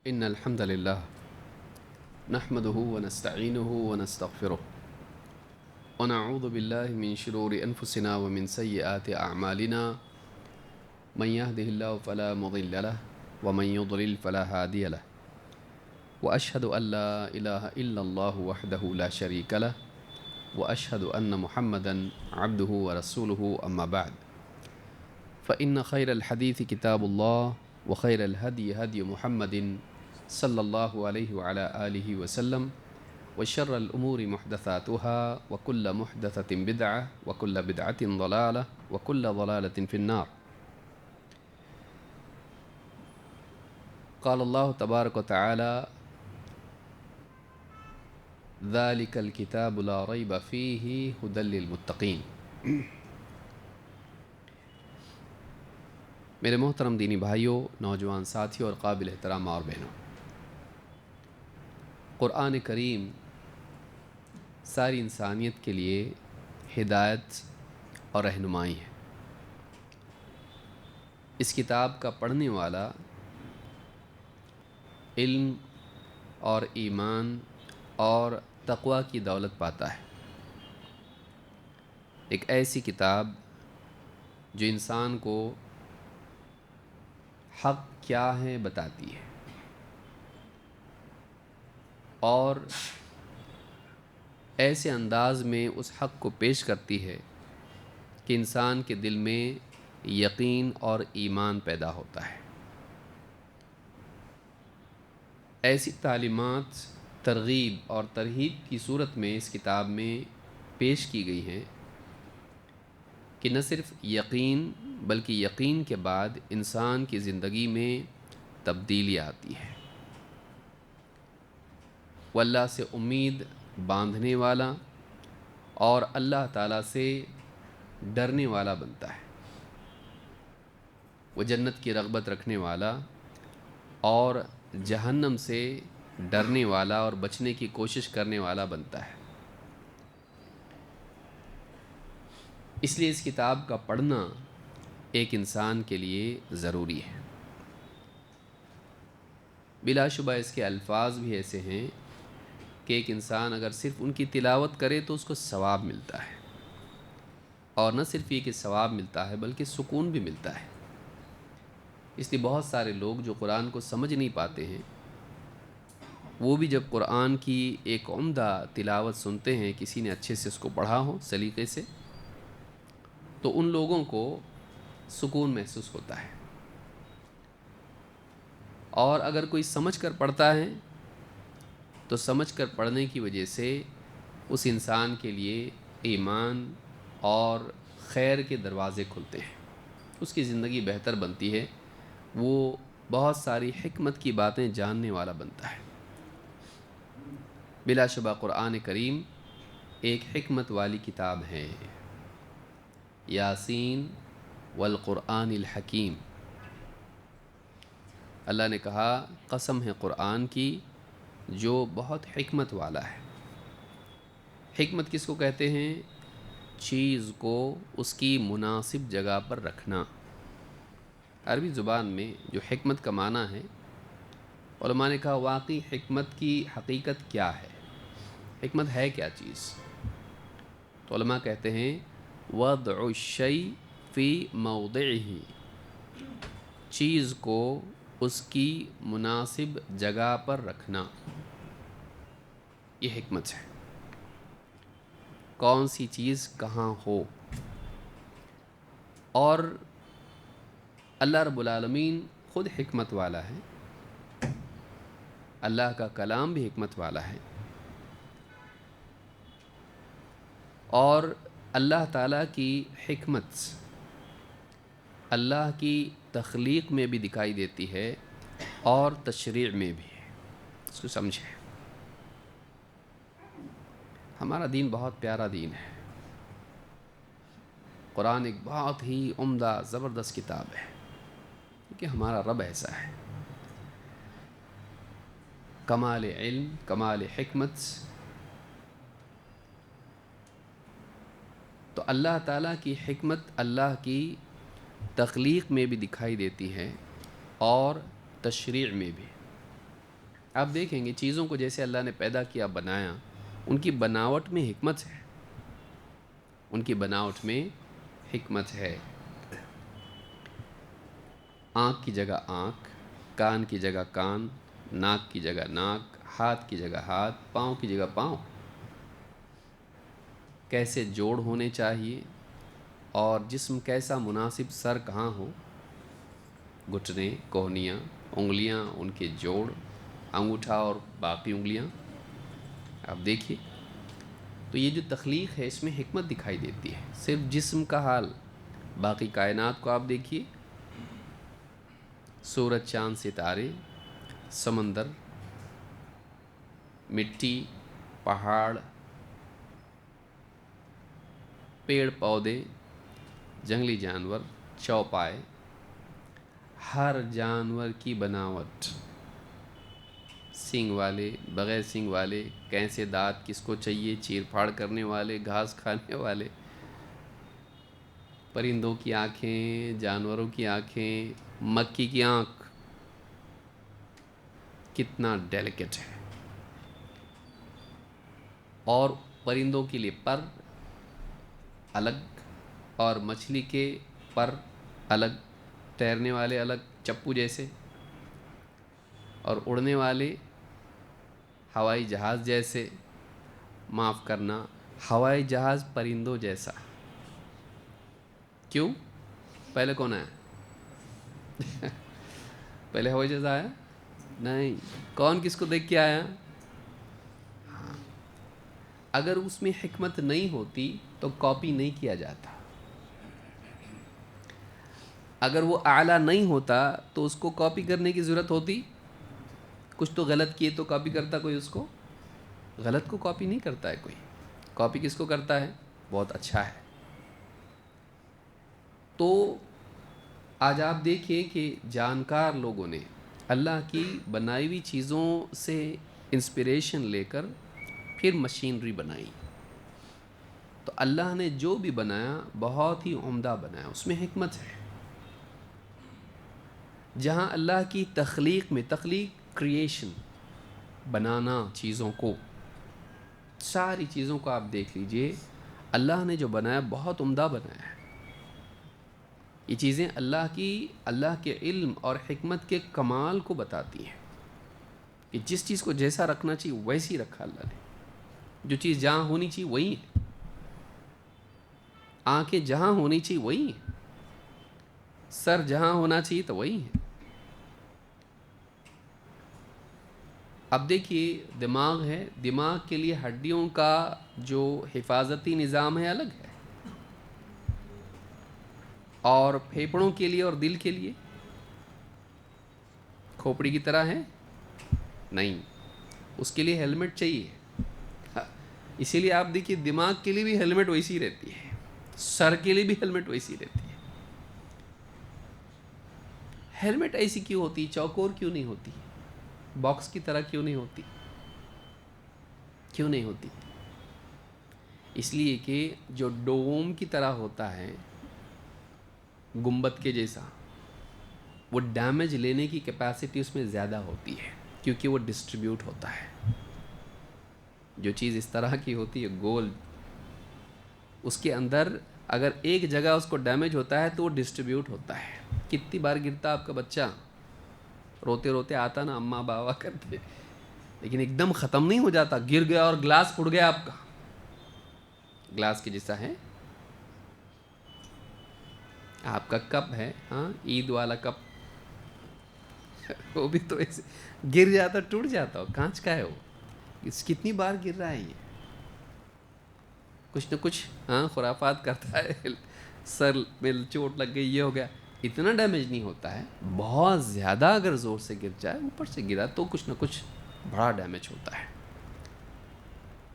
إن الحمد لله نحمده ونستعينه ونستغفره ونعوذ بالله من شرور أنفسنا ومن سيئات أعمالنا من يهده الله فلا مضل له ومن يضلل فلا هادي له وأشهد أن لا إله إلا الله وحده لا شريك له وأشهد أن محمدا عبده ورسوله أما بعد فإن خير الحديث كتاب الله وخير الهدي هدي محمد صلى الله عليه وعلى آله وسلم وشر الأمور محدثاتها وكل محدثة بدعة وكل بدعة ضلالة وكل ضلالة في النار. قال الله تبارك وتعالى ذلك الكتاب لا ريب فيه هدى للمتقين. میرے محترم دینی بھائیوں، نوجوان ساتھیوں اور قابل احترام اور بہنوں، قرآن کریم ساری انسانیت کے لیے ہدایت اور رہنمائی ہے۔ اس کتاب کا پڑھنے والا علم اور ایمان اور تقوی کی دولت پاتا ہے۔ ایک ایسی کتاب جو انسان کو حق کیا ہے بتاتی ہے اور ایسے انداز میں اس حق کو پیش کرتی ہے کہ انسان کے دل میں یقین اور ایمان پیدا ہوتا ہے۔ ایسی تعلیمات ترغیب اور ترہیب کی صورت میں اس کتاب میں پیش کی گئی ہیں کہ نہ صرف یقین بلکہ یقین کے بعد انسان کی زندگی میں تبدیلی آتی ہے، وہ اللہ سے امید باندھنے والا اور اللہ تعالیٰ سے ڈرنے والا بنتا ہے، وہ جنت کی رغبت رکھنے والا اور جہنم سے ڈرنے والا اور بچنے کی کوشش کرنے والا بنتا ہے۔ اس لیے اس کتاب کا پڑھنا ایک انسان کے لیے ضروری ہے۔ بلا شبہ اس کے الفاظ بھی ایسے ہیں کہ ایک انسان اگر صرف ان کی تلاوت کرے تو اس کو ثواب ملتا ہے، اور نہ صرف یہ کہ ثواب ملتا ہے بلکہ سکون بھی ملتا ہے۔ اس لیے بہت سارے لوگ جو قرآن کو سمجھ نہیں پاتے ہیں، وہ بھی جب قرآن کی ایک عمدہ تلاوت سنتے ہیں، کسی نے اچھے سے اس کو پڑھا ہو سلیقے سے، تو ان لوگوں کو سکون محسوس ہوتا ہے، اور اگر کوئی سمجھ کر پڑھتا ہے تو سمجھ کر پڑھنے کی وجہ سے اس انسان کے لیے ایمان اور خیر کے دروازے کھلتے ہیں، اس کی زندگی بہتر بنتی ہے، وہ بہت ساری حکمت کی باتیں جاننے والا بنتا ہے۔ بلا شبہ قرآن کریم ایک حکمت والی کتاب ہے۔ یاسین والقرآن الحکیم، اللہ نے کہا قسم ہے قرآن کی جو بہت حکمت والا ہے۔ حکمت کس کو کہتے ہیں؟ چیز کو اس کی مناسب جگہ پر رکھنا۔ عربی زبان میں جو حکمت کا معنی ہے، علماء نے کہا واقعی حکمت کی حقیقت کیا ہے، حکمت ہے کیا چیز؟ تو علماء کہتے ہیں وضع الشیء فی موضعہ، چیز کو اس کی مناسب جگہ پر رکھنا، یہ حکمت ہے۔ کون سی چیز کہاں ہو، اور اللہ رب العالمین خود حکمت والا ہے، اللہ کا کلام بھی حکمت والا ہے، اور اللہ تعالیٰ کی حکمت اللہ کی تخلیق میں بھی دکھائی دیتی ہے اور تشریع میں بھی۔ اس کو سمجھیں، ہمارا دین بہت پیارا دین ہے، قرآن ایک بہت ہی عمدہ زبردست کتاب ہے، کیونکہ ہمارا رب ایسا ہے، کمال علم، کمال حکمت۔ تو اللہ تعالیٰ کی حکمت اللہ کی تخلیق میں بھی دکھائی دیتی ہے اور تشریع میں بھی۔ آپ دیکھیں گے چیزوں کو جیسے اللہ نے پیدا کیا، بنایا، ان کی بناوٹ میں حکمت ہے، ان کی بناوٹ میں حکمت ہے۔ آنکھ کی جگہ آنکھ، کان کی جگہ کان، ناک کی جگہ ناک، ہاتھ کی جگہ ہاتھ، پاؤں کی جگہ پاؤں، کیسے جوڑ ہونے چاہیے اور جسم کیسا مناسب، سر کہاں ہو، گھٹنے، کوہنیاں، انگلیاں، ان کے جوڑ، انگوٹھا اور باقی انگلیاں، آپ دیکھیے۔ تو یہ جو تخلیق ہے اس میں حکمت دکھائی دیتی ہے، صرف جسم کا حال، باقی کائنات کو آپ دیکھیے، سورج، چاند، ستارے، سمندر، مٹی، پہاڑ، پیڑ پودے، جنگلی جانور، چوپائے، ہر جانور کی بناوٹ، سینگ والے، بغیر سینگ والے، کیسے دانت کس کو چاہیے، چیر پھاڑ کرنے والے، گھاس کھانے والے، پرندوں کی آنکھیں، جانوروں کی آنکھیں، مکھی کی آنکھ کتنا ڈیلیکیٹ ہے، اور پرندوں کے لیے پر الگ اور مچھلی کے پر الگ، تیرنے والے الگ چپو جیسے، اور اڑنے والے ہوائی جہاز جیسے، معاف کرنا، ہوائی جہاز پرندوں جیسا۔ کیوں؟ پہلے کون آیا؟ پہلے ہوائی جہاز آیا؟ نہیں۔ کون کس کو دیکھ کے آیا؟ ہاں، اگر اس میں حکمت نہیں ہوتی تو کاپی نہیں کیا جاتا، اگر وہ اعلیٰ نہیں ہوتا تو اس کو کاپی کرنے کی ضرورت ہوتی؟ کچھ تو غلط کیے تو کاپی کرتا کوئی اس کو؟ غلط کو کاپی نہیں کرتا ہے کوئی، کاپی کس کو کرتا ہے؟ بہت اچھا ہے۔ تو آج آپ دیکھیں کہ جانکار لوگوں نے اللہ کی بنائی ہوئی چیزوں سے انسپریشن لے کر پھر مشینری بنائی۔ تو اللہ نے جو بھی بنایا بہت ہی عمدہ بنایا، اس میں حکمت ہے۔ جہاں اللہ کی تخلیق میں، تخلیق کریشن، بنانا چیزوں کو، ساری چیزوں کو آپ دیکھ لیجئے، اللہ نے جو بنایا بہت عمدہ بنایا ہے۔ یہ چیزیں اللہ کے علم اور حکمت کے کمال کو بتاتی ہیں کہ جس چیز کو جیسا رکھنا چاہیے ویسی رکھا اللہ نے، جو چیز جہاں ہونی چاہیے وہی ہے، آنکھیں جہاں ہونی چاہیے وہی ہیں، سر جہاں ہونا چاہیے تو وہی ہے۔ اب دیکھیے دماغ ہے، دماغ کے لیے ہڈیوں کا جو حفاظتی نظام ہے الگ ہے، اور پھیپھڑوں کے لیے اور دل کے لیے کھوپڑی کی طرح ہے نہیں، اس کے لیے ہیلمٹ چاہیے۔ اسی لیے آپ دیکھیے دماغ کے لیے بھی ہیلمٹ ویسی رہتی ہے، سر کے لیے بھی ہیلمٹ ویسی رہتی ہے۔ ہیلمٹ ایسی کیوں ہوتی، چوکور کیوں نہیں ہوتی، باکس کی طرح کیوں نہیں ہوتی؟ کیوں نہیں ہوتی؟ اس لیے کہ جو ڈوم کی طرح ہوتا ہے، گنبد کے جیسا، وہ ڈیمیج لینے کی کیپیسٹی اس میں زیادہ ہوتی ہے، کیونکہ وہ ڈسٹریبیوٹ ہوتا ہے۔ جو چیز اس طرح کی ہوتی ہے گول، اس کے اندر اگر ایک جگہ اس کو ڈیمیج ہوتا ہے تو وہ ڈسٹریبیوٹ ہوتا ہے۔ کتنی بار گرتا آپ کا بچہ، روتے روتے آتا نا اماں بابا کرتے، لیکن ایک دم ختم نہیں ہو جاتا، گر گیا اور گلاس پھٹ گیا آپ کا، گلاس کے جیسا ہے آپ کا کپ ہے، ہاں عید والا کپ، وہ بھی تو ایسے گر جاتا، ٹوٹ جاتا، کانچ کا ہے وہ، اس کتنی بار گر رہا ہے، یہ کچھ نہ کچھ ہاں خرافات کرتا ہے، سر میں چوٹ لگ گئی، یہ ہو گیا، اتنا ڈیمیج نہیں ہوتا ہے، بہت زیادہ اگر زور سے گر جائے، اوپر سے گرا تو کچھ نہ کچھ بڑا ڈیمیج ہوتا ہے۔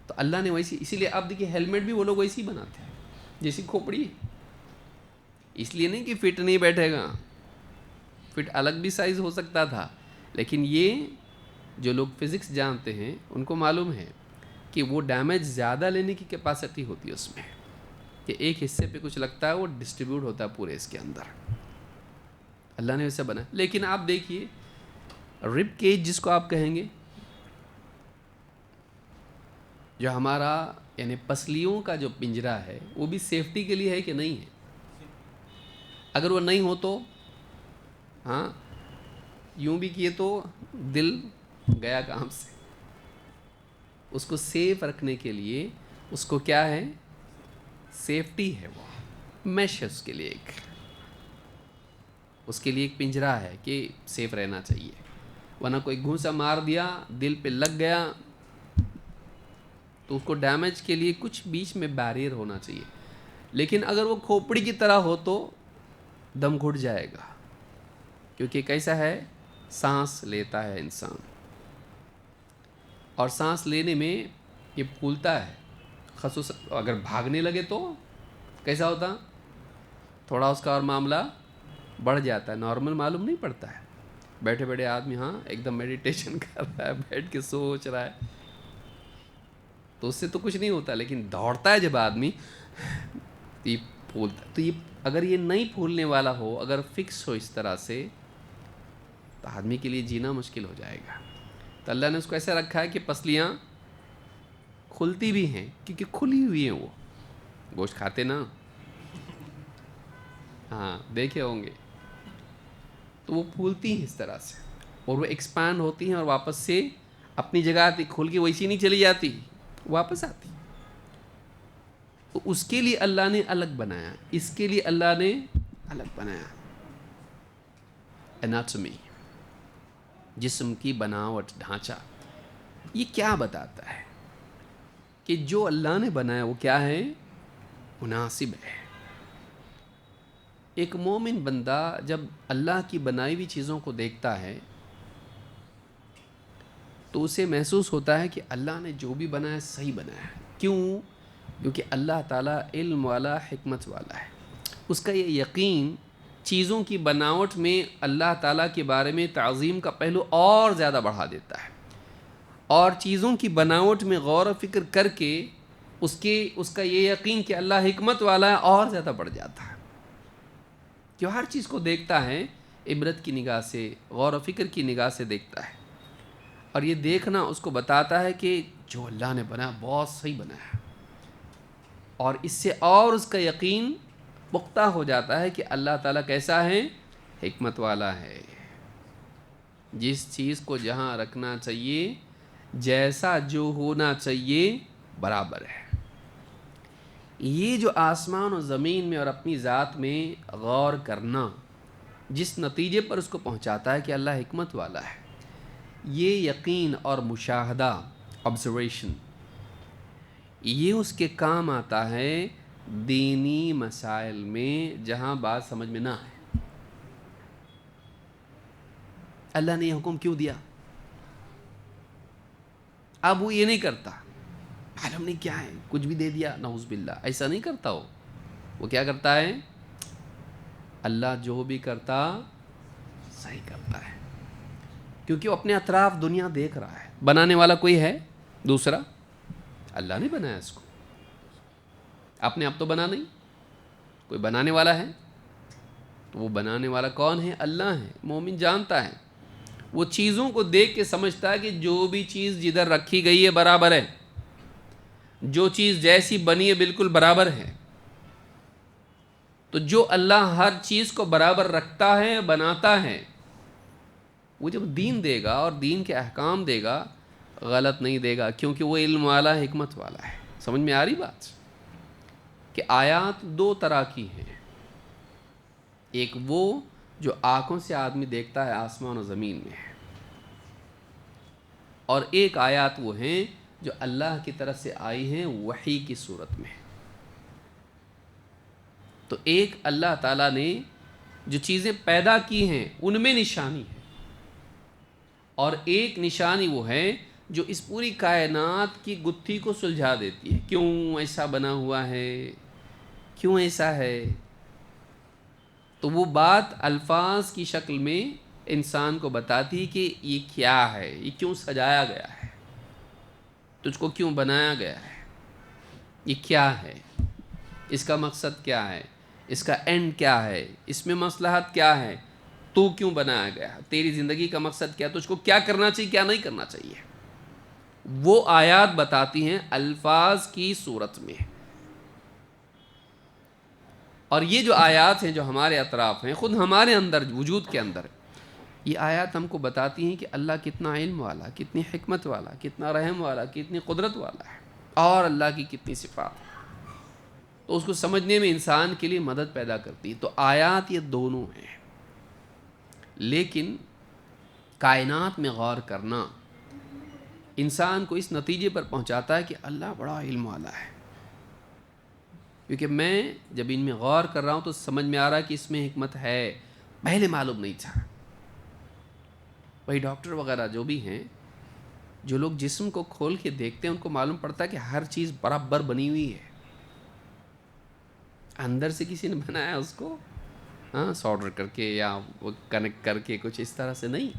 تو اللہ نے ویسی، اسی لیے آپ دیکھیے ہیلمٹ بھی وہ لوگ ویسی بناتے ہیں جیسی کھوپڑی، اس لیے نہیں کہ فٹ نہیں بیٹھے گا، فٹ الگ بھی سائز ہو سکتا تھا، لیکن یہ جو لوگ فزکس جانتے ہیں ان کو معلوم ہے کہ وہ ڈیمیج زیادہ لینے کی کیپیسٹی ہوتی ہے اس میں، کہ ایک حصے پہ کچھ لگتا ہے وہ ڈسٹریبیوٹ ہوتا ہے پورے اس کے اندر، اللہ نے ویسے بنا۔ لیکن آپ دیکھیے رب کیج جس کو آپ کہیں گے، جو ہمارا یعنی پسلیوں کا جو پنجرا ہے وہ بھی سیفٹی کے لیے ہے کہ نہیں ہے؟ اگر وہ نہیں ہو تو ہاں یوں بھی کیے تو دل گیا کام سے. اس کو سیف رکھنے کے لیے اس کو کیا ہے؟ سیفٹی ہے، وہ میش ہے اس کے لیے، ایک پنجرا ہے کہ سیف رہنا چاہیے. ورنہ کوئی گھونسا مار دیا دل پہ لگ گیا تو اس کو ڈیمیج کے لیے کچھ بیچ میں بیریئر ہونا چاہیے. لیکن اگر وہ کھوپڑی کی طرح ہو تو دم گھٹ جائے گا، کیونکہ کیسا ہے؟ سانس لیتا ہے انسان، اور سانس لینے میں یہ پھولتا ہے. خصوصاً اگر بھاگنے لگے تو کیسا ہوتا؟ تھوڑا اس کا اور معاملہ بڑھ جاتا ہے، نارمل معلوم نہیں پڑتا ہے. بیٹھے بیٹھے آدمی ہاں ایک دم میڈیٹیشن کر رہا ہے، بیٹھ کے سوچ رہا ہے تو اس سے تو کچھ نہیں ہوتا. لیکن دوڑتا ہے جب آدمی تو یہ پھولتا ہے. تو یہ اگر یہ نہیں پھولنے والا ہو، اگر فکس ہو اس طرح سے، تو آدمی کے لیے جینا مشکل ہو جائے گا. تو اللہ نے اس کو ایسا رکھا ہے کہ پسلیاں کھلتی بھی ہیں، کیونکہ کھلی ہوئی ہیں. وہ گوشت کھاتے نا، ہاں دیکھے ہوں گے، تو وہ پھولتی ہیں اس طرح سے، اور وہ ایکسپینڈ ہوتی ہیں اور واپس سے اپنی جگہ آتی. کھل کے ویسی نہیں چلی جاتی، واپس آتی. تو اس کے لیے اللہ نے الگ بنایا، اس کے لیے اللہ نے الگ بنایا. اناٹمی، جسم کی بناوٹ، ڈھانچہ، یہ کیا بتاتا ہے کہ جو اللہ نے بنایا وہ کیا ہے؟ مناسب ہے. ایک مومن بندہ جب اللہ کی بنائی ہوئی چیزوں کو دیکھتا ہے تو اسے محسوس ہوتا ہے کہ اللہ نے جو بھی بنایا صحیح بنایا ہے. کیوں؟ کیونکہ اللہ تعالیٰ علم والا، حکمت والا ہے. اس کا یہ یقین چیزوں کی بناوٹ میں اللہ تعالیٰ کے بارے میں تعظیم کا پہلو اور زیادہ بڑھا دیتا ہے، اور چیزوں کی بناوٹ میں غور و فکر کر کے اس کا یہ یقین کہ اللہ حکمت والا ہے اور زیادہ بڑھ جاتا ہے. جو ہر چیز کو دیکھتا ہے عبرت کی نگاہ سے، غور و فکر کی نگاہ سے دیکھتا ہے، اور یہ دیکھنا اس کو بتاتا ہے کہ جو اللہ نے بنایا بہت صحیح بنایا ہے. اور اس سے اور اس کا یقین پختہ ہو جاتا ہے کہ اللہ تعالیٰ کیسا ہے؟ حکمت والا ہے. جس چیز کو جہاں رکھنا چاہیے، جیسا جو ہونا چاہیے، برابر ہے. یہ جو آسمان و زمین میں اور اپنی ذات میں غور کرنا جس نتیجے پر اس کو پہنچاتا ہے کہ اللہ حکمت والا ہے، یہ یقین اور مشاہدہ، آبزرویشن، یہ اس کے کام آتا ہے دینی مسائل میں جہاں بات سمجھ میں نہ آئے. اللہ نے یہ حکم کیوں دیا؟ اب وہ یہ نہیں کرتا، معلوم نہیں کیا ہے، کچھ بھی دے دیا، نعوذ باللہ، ایسا نہیں کرتا. وہ کیا کرتا ہے؟ اللہ جو بھی کرتا صحیح کرتا ہے، کیونکہ وہ اپنے اطراف دنیا دیکھ رہا ہے. بنانے والا کوئی ہے دوسرا؟ اللہ نے بنایا اس کو، اپنے آپ تو بنا نہیں، کوئی بنانے والا ہے. تو وہ بنانے والا کون ہے؟ اللہ ہے. مومن جانتا ہے، وہ چیزوں کو دیکھ کے سمجھتا ہے کہ جو بھی چیز جدھر رکھی گئی ہے برابر ہے، جو چیز جیسی بنی ہے بالکل برابر ہے. تو جو اللہ ہر چیز کو برابر رکھتا ہے، بناتا ہے، وہ جب دین دے گا اور دین کے احکام دے گا، غلط نہیں دے گا، کیونکہ وہ علم والا، حکمت والا ہے. سمجھ میں آ رہی بات؟ کہ آیات دو طرح کی ہیں. ایک وہ جو آنکھوں سے آدمی دیکھتا ہے آسمان و زمین میں، اور ایک آیات وہ ہیں جو اللہ کی طرف سے آئی ہیں وحی کی صورت میں. تو ایک اللہ تعالیٰ نے جو چیزیں پیدا کی ہیں ان میں نشانی ہے، اور ایک نشانی وہ ہے جو اس پوری کائنات کی گتھی کو سلجھا دیتی ہے. کیوں ایسا بنا ہوا ہے، کیوں ایسا ہے؟ تو وہ بات الفاظ کی شکل میں انسان کو بتاتی کہ یہ کیا ہے، یہ کیوں سجایا گیا ہے، تجھ کو کیوں بنایا گیا ہے، یہ کیا ہے، اس کا مقصد کیا ہے، اس کا اینڈ کیا ہے، اس میں مصلحت کیا ہے، تو کیوں بنایا گیا، تیری زندگی کا مقصد کیا، تجھ کو کیا کرنا چاہیے، کیا نہیں کرنا چاہیے. وہ آیات بتاتی ہیں الفاظ کی صورت میں. اور یہ جو آیات ہیں جو ہمارے اطراف ہیں، خود ہمارے اندر وجود کے اندر، یہ آیات ہم کو بتاتی ہیں کہ اللہ کتنا علم والا، کتنی حکمت والا، کتنا رحم والا، کتنی قدرت والا ہے، اور اللہ کی کتنی صفات. تو اس کو سمجھنے میں انسان کے لیے مدد پیدا کرتی ہے. تو آیات یہ دونوں ہیں. لیکن کائنات میں غور کرنا انسان کو اس نتیجے پر پہنچاتا ہے کہ اللہ بڑا علم والا ہے. کیونکہ میں جب ان میں غور کر رہا ہوں تو سمجھ میں آ رہا ہے کہ اس میں حکمت ہے، پہلے معلوم نہیں تھا. وہی ڈاکٹر وغیرہ جو بھی ہیں، جو لوگ جسم کو کھول کے دیکھتے ہیں، ان کو معلوم پڑتا ہے کہ ہر چیز برابر بنی ہوئی ہے. اندر سے کسی نے بنایا اس کو سالڈر کر کے یا وہ کنیکٹ کر کے کچھ اس طرح سے نہیں.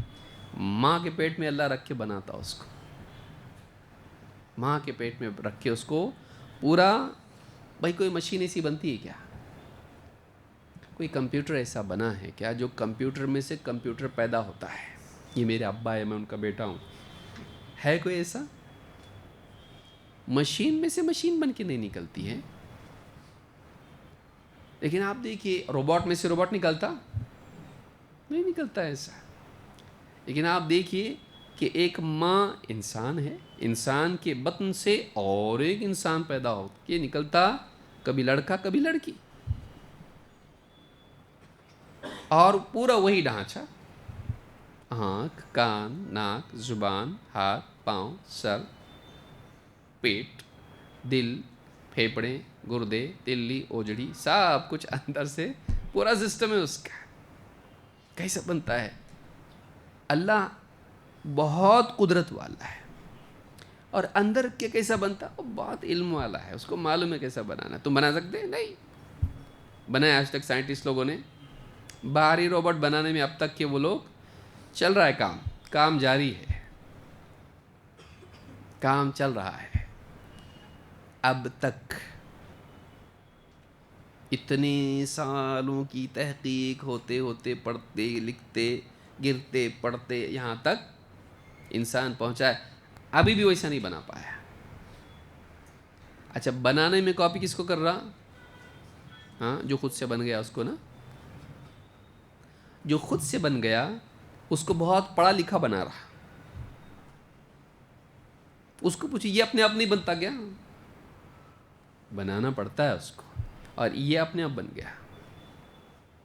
ماں کے پیٹ میں اللہ رکھ کے بناتا اس کو، ماں کے پیٹ میں رکھ کے اس کو پورا. بھائی کوئی مشین ایسی بنتی ہے کیا؟ کوئی کمپیوٹر ایسا بنا ہے کیا جو کمپیوٹر میں سے کمپیوٹر پیدا ہوتا ہے؟ یہ میرے ابا ہے، میں ان کا بیٹا ہوں. ہے کوئی ایسا؟ مشین میں سے مشین بن کے نہیں نکلتی ہے. لیکن آپ دیکھیے روبوٹ میں سے روبوٹ نکلتا نہیں، نکلتا ایسا. لیکن آپ دیکھیے کہ ایک ماں انسان ہے، انسان کے بطن سے اور ایک انسان پیدا ہو کے نکلتا، کبھی لڑکا کبھی لڑکی، اور پورا وہی ڈھانچہ، آنکھ، کان، ناک، زبان، ہاتھ، پاؤں، سر، پیٹ، دل، پھیپڑے، گردے، تلی، اوجڑی، سب کچھ اندر سے پورا سسٹم ہے اس کا. کیسا بنتا ہے؟ اللہ بہت قدرت والا ہے. اور اندر کے کیسا بنتا؟ وہ بہت علم والا ہے، اس کو معلوم ہے کیسا بنانا. تم بنا سکتے؟ نہیں بنایا آج تک سائنٹسٹ لوگوں نے. باہری روبوٹ بنانے میں اب تک کہ وہ لوگ چل رہا ہے، کام جاری ہے، کام چل رہا ہے اب تک. اتنے سالوں کی تحقیق ہوتے ہوتے، پڑھتے لکھتے گرتے پڑھتے یہاں تک انسان پہنچا ہے. ابھی بھی ویسا نہیں بنا پایا. اچھا بنانے میں کاپی کس کو کر رہا؟ جو خود سے بن گیا اس کو نا. جو خود سے بن گیا اس کو بہت پڑھا لکھا بنا رہا. اس کو پوچھیں یہ اپنے آپ نہیں بنتا گیا؟ بنانا پڑتا ہے اس کو، اور یہ اپنے آپ بن گیا.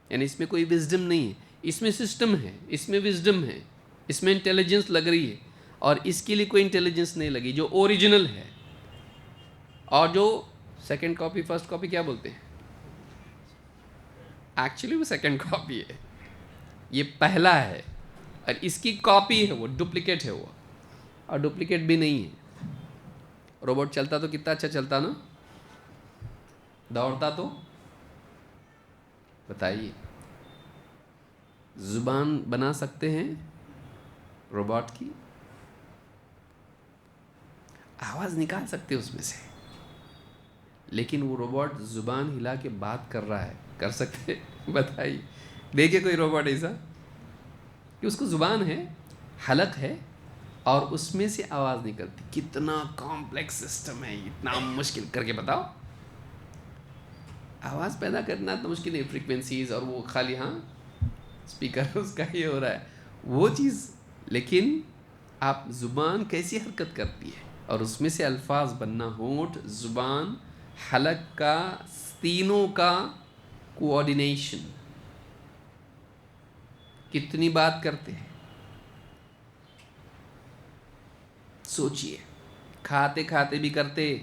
یعنی اس میں کوئی وزڈم نہیں ہے، اس میں سسٹم ہے، اس میں وزڈم ہے، اس میں انٹیلیجنس لگ رہی ہے. اور اس کے لیے کوئی انٹیلیجنس نہیں لگی جو اوریجنل ہے. اور جو سیکنڈ کاپی فرسٹ کاپی کیا بولتے ہیں؟ ایکچولی وہ سیکنڈ کاپی ہے، یہ پہلا ہے. اور اس کی کاپی ہے، وہ ڈپلیکیٹ ہے وہ. اور ڈپلیکیٹ بھی نہیں ہے. روبوٹ چلتا تو کتنا اچھا چلتا نا، دوڑتا تو. بتائیے زبان بنا سکتے ہیں روبوٹ کی؟ آواز نکال سکتے اس میں سے، لیکن وہ روبوٹ زبان ہلا کے بات کر رہا ہے، کر سکتے؟ بتائیے. دیکھے کوئی روبوٹ ایسا کہ اس کو زبان ہے، حلق ہے، اور اس میں سے آواز نکلتی. کتنا کمپلیکس سسٹم ہے، اتنا مشکل کر کے بتاؤ. آواز پیدا کرنا تو مشکل ہے، فریکوینسیز اور وہ خالی اسپیکر اس کا یہ ہو رہا ہے وہ چیز. لیکن آپ زبان کیسی حرکت کرتی ہے، اور اس میں سے الفاظ بننا، ہونٹ، زبان، حلق کا، تینوں کا کوآرڈینیشن. کتنی بات کرتے ہیں سوچئے. کھاتے کھاتے بھی کرتے،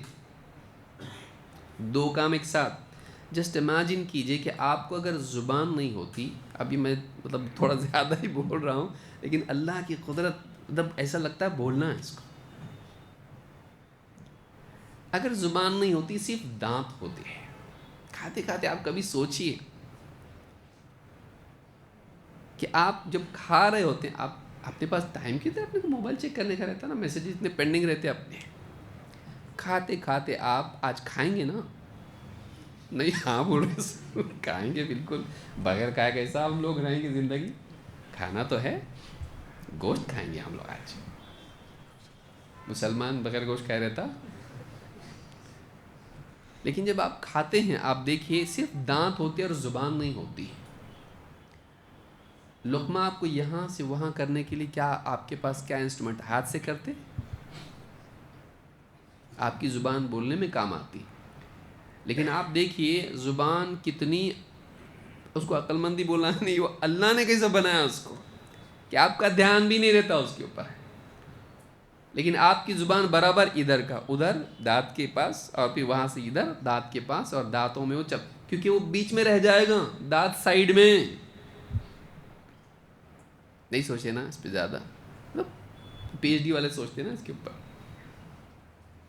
دو کام ایک ساتھ. جسٹ امیجن کیجئے کہ آپ کو اگر زبان نہیں ہوتی، ابھی میں مطلب تھوڑا زیادہ ہی بول رہا ہوں، لیکن اللہ کی قدرت مطلب ایسا لگتا ہے بولنا ہے اس کو. اگر زبان نہیں ہوتی، صرف دانت ہوتے ہیں. کھاتے کھاتے آپ کبھی سوچئے کہ آپ جب کھا رہے ہوتے ہیں، آپ اپنے پاس ٹائم کتنا اپنے کو موبائل چیک کرنے کا رہتا نا، میسیجز اتنے پینڈنگ رہتے اپنے. کھاتے کھاتے آپ آج کھائیں گے نا؟ نہیں بول رہے کھائیں گے بالکل. بغیر کھائے کیسا ہم لوگ رہیں گے زندگی؟ کھانا تو ہے، گوشت کھائیں گے ہم لوگ آج. مسلمان بغیر گوشت کھائے رہتا؟ لیکن جب آپ کھاتے ہیں آپ دیکھیے صرف دانت ہوتے ہیں اور زبان نہیں ہوتی. لقمہ آپ کو یہاں سے وہاں کرنے کے لیے کیا آپ کے پاس کیا انسٹرومنٹ؟ ہاتھ سے کرتے؟ آپ کی زبان بولنے میں کام آتی. لیکن آپ دیکھیے زبان کتنی، اس کو عقل مندی بولا نہیں، وہ اللہ نے کیسے بنایا اس کو کہ آپ کا دھیان بھی نہیں رہتا اس کے اوپر. لیکن آپ کی زبان برابر ادھر کا ادھر دانت کے پاس اور پھر وہاں سے ادھر دانت کے پاس، اور دانتوں میں وہ کیونکہ وہ بیچ میں رہ جائے گا، دانت سائیڈ میں. نہیں سوچے نا اس پہ زیادہ، مطلب پی ایچ ڈی والے سوچتے ہیں نا اس کے اوپر.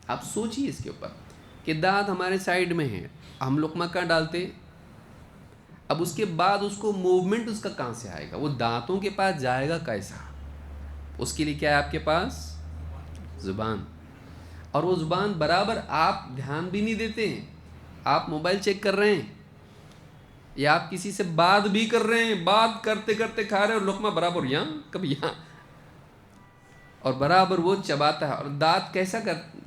آپ سوچیے اس کے اوپر کہ دانت ہمارے سائیڈ میں ہے، ہم لقمہ کہاں ڈالتے؟ اب اس کے بعد اس کو موومنٹ اس کا کہاں سے آئے گا؟ وہ دانتوں کے پاس جائے گا کیسا؟ اس کے لیے کیا ہے آپ کے پاس؟ زبان. اور وہ زبان برابر آپ دھیان بھی نہیں دیتے ہیں. آپ موبائل چیک کر رہے ہیں یا آپ کسی سے بات بھی کر رہے ہیں، بات کرتے کرتے کھا رہے ہیں، اور لقمہ برابر یہاں کبھی یہاں، اور برابر وہ چباتا ہے. اور دانت کیسا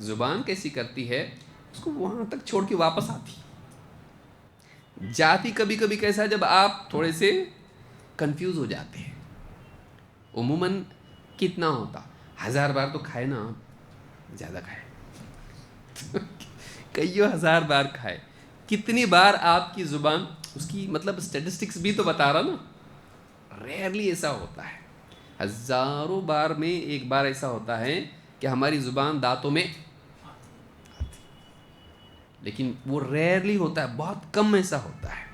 زبان کیسی کرتی ہے؟ اس کو وہاں تک چھوڑ کے واپس آتی جاتی. کبھی کبھی کیسا جب آپ تھوڑے سے کنفیوز ہو جاتے ہیں. عموماً کتنا ہوتا؟ 1000 بار تو کھائے نا آپ، زیادہ کھائے کئیوں 1000 بار کھائے. کتنی بار آپ کی زبان اس کی مطلب اسٹیٹسٹکس بھی تو بتا رہا نا. ریئرلی ایسا ہوتا ہے، ہزاروں بار میں ایک بار ایسا ہوتا ہے کہ ہماری زبان دانتوں میں، لیکن وہ ریئرلی ہوتا ہے، بہت کم ایسا ہوتا ہے.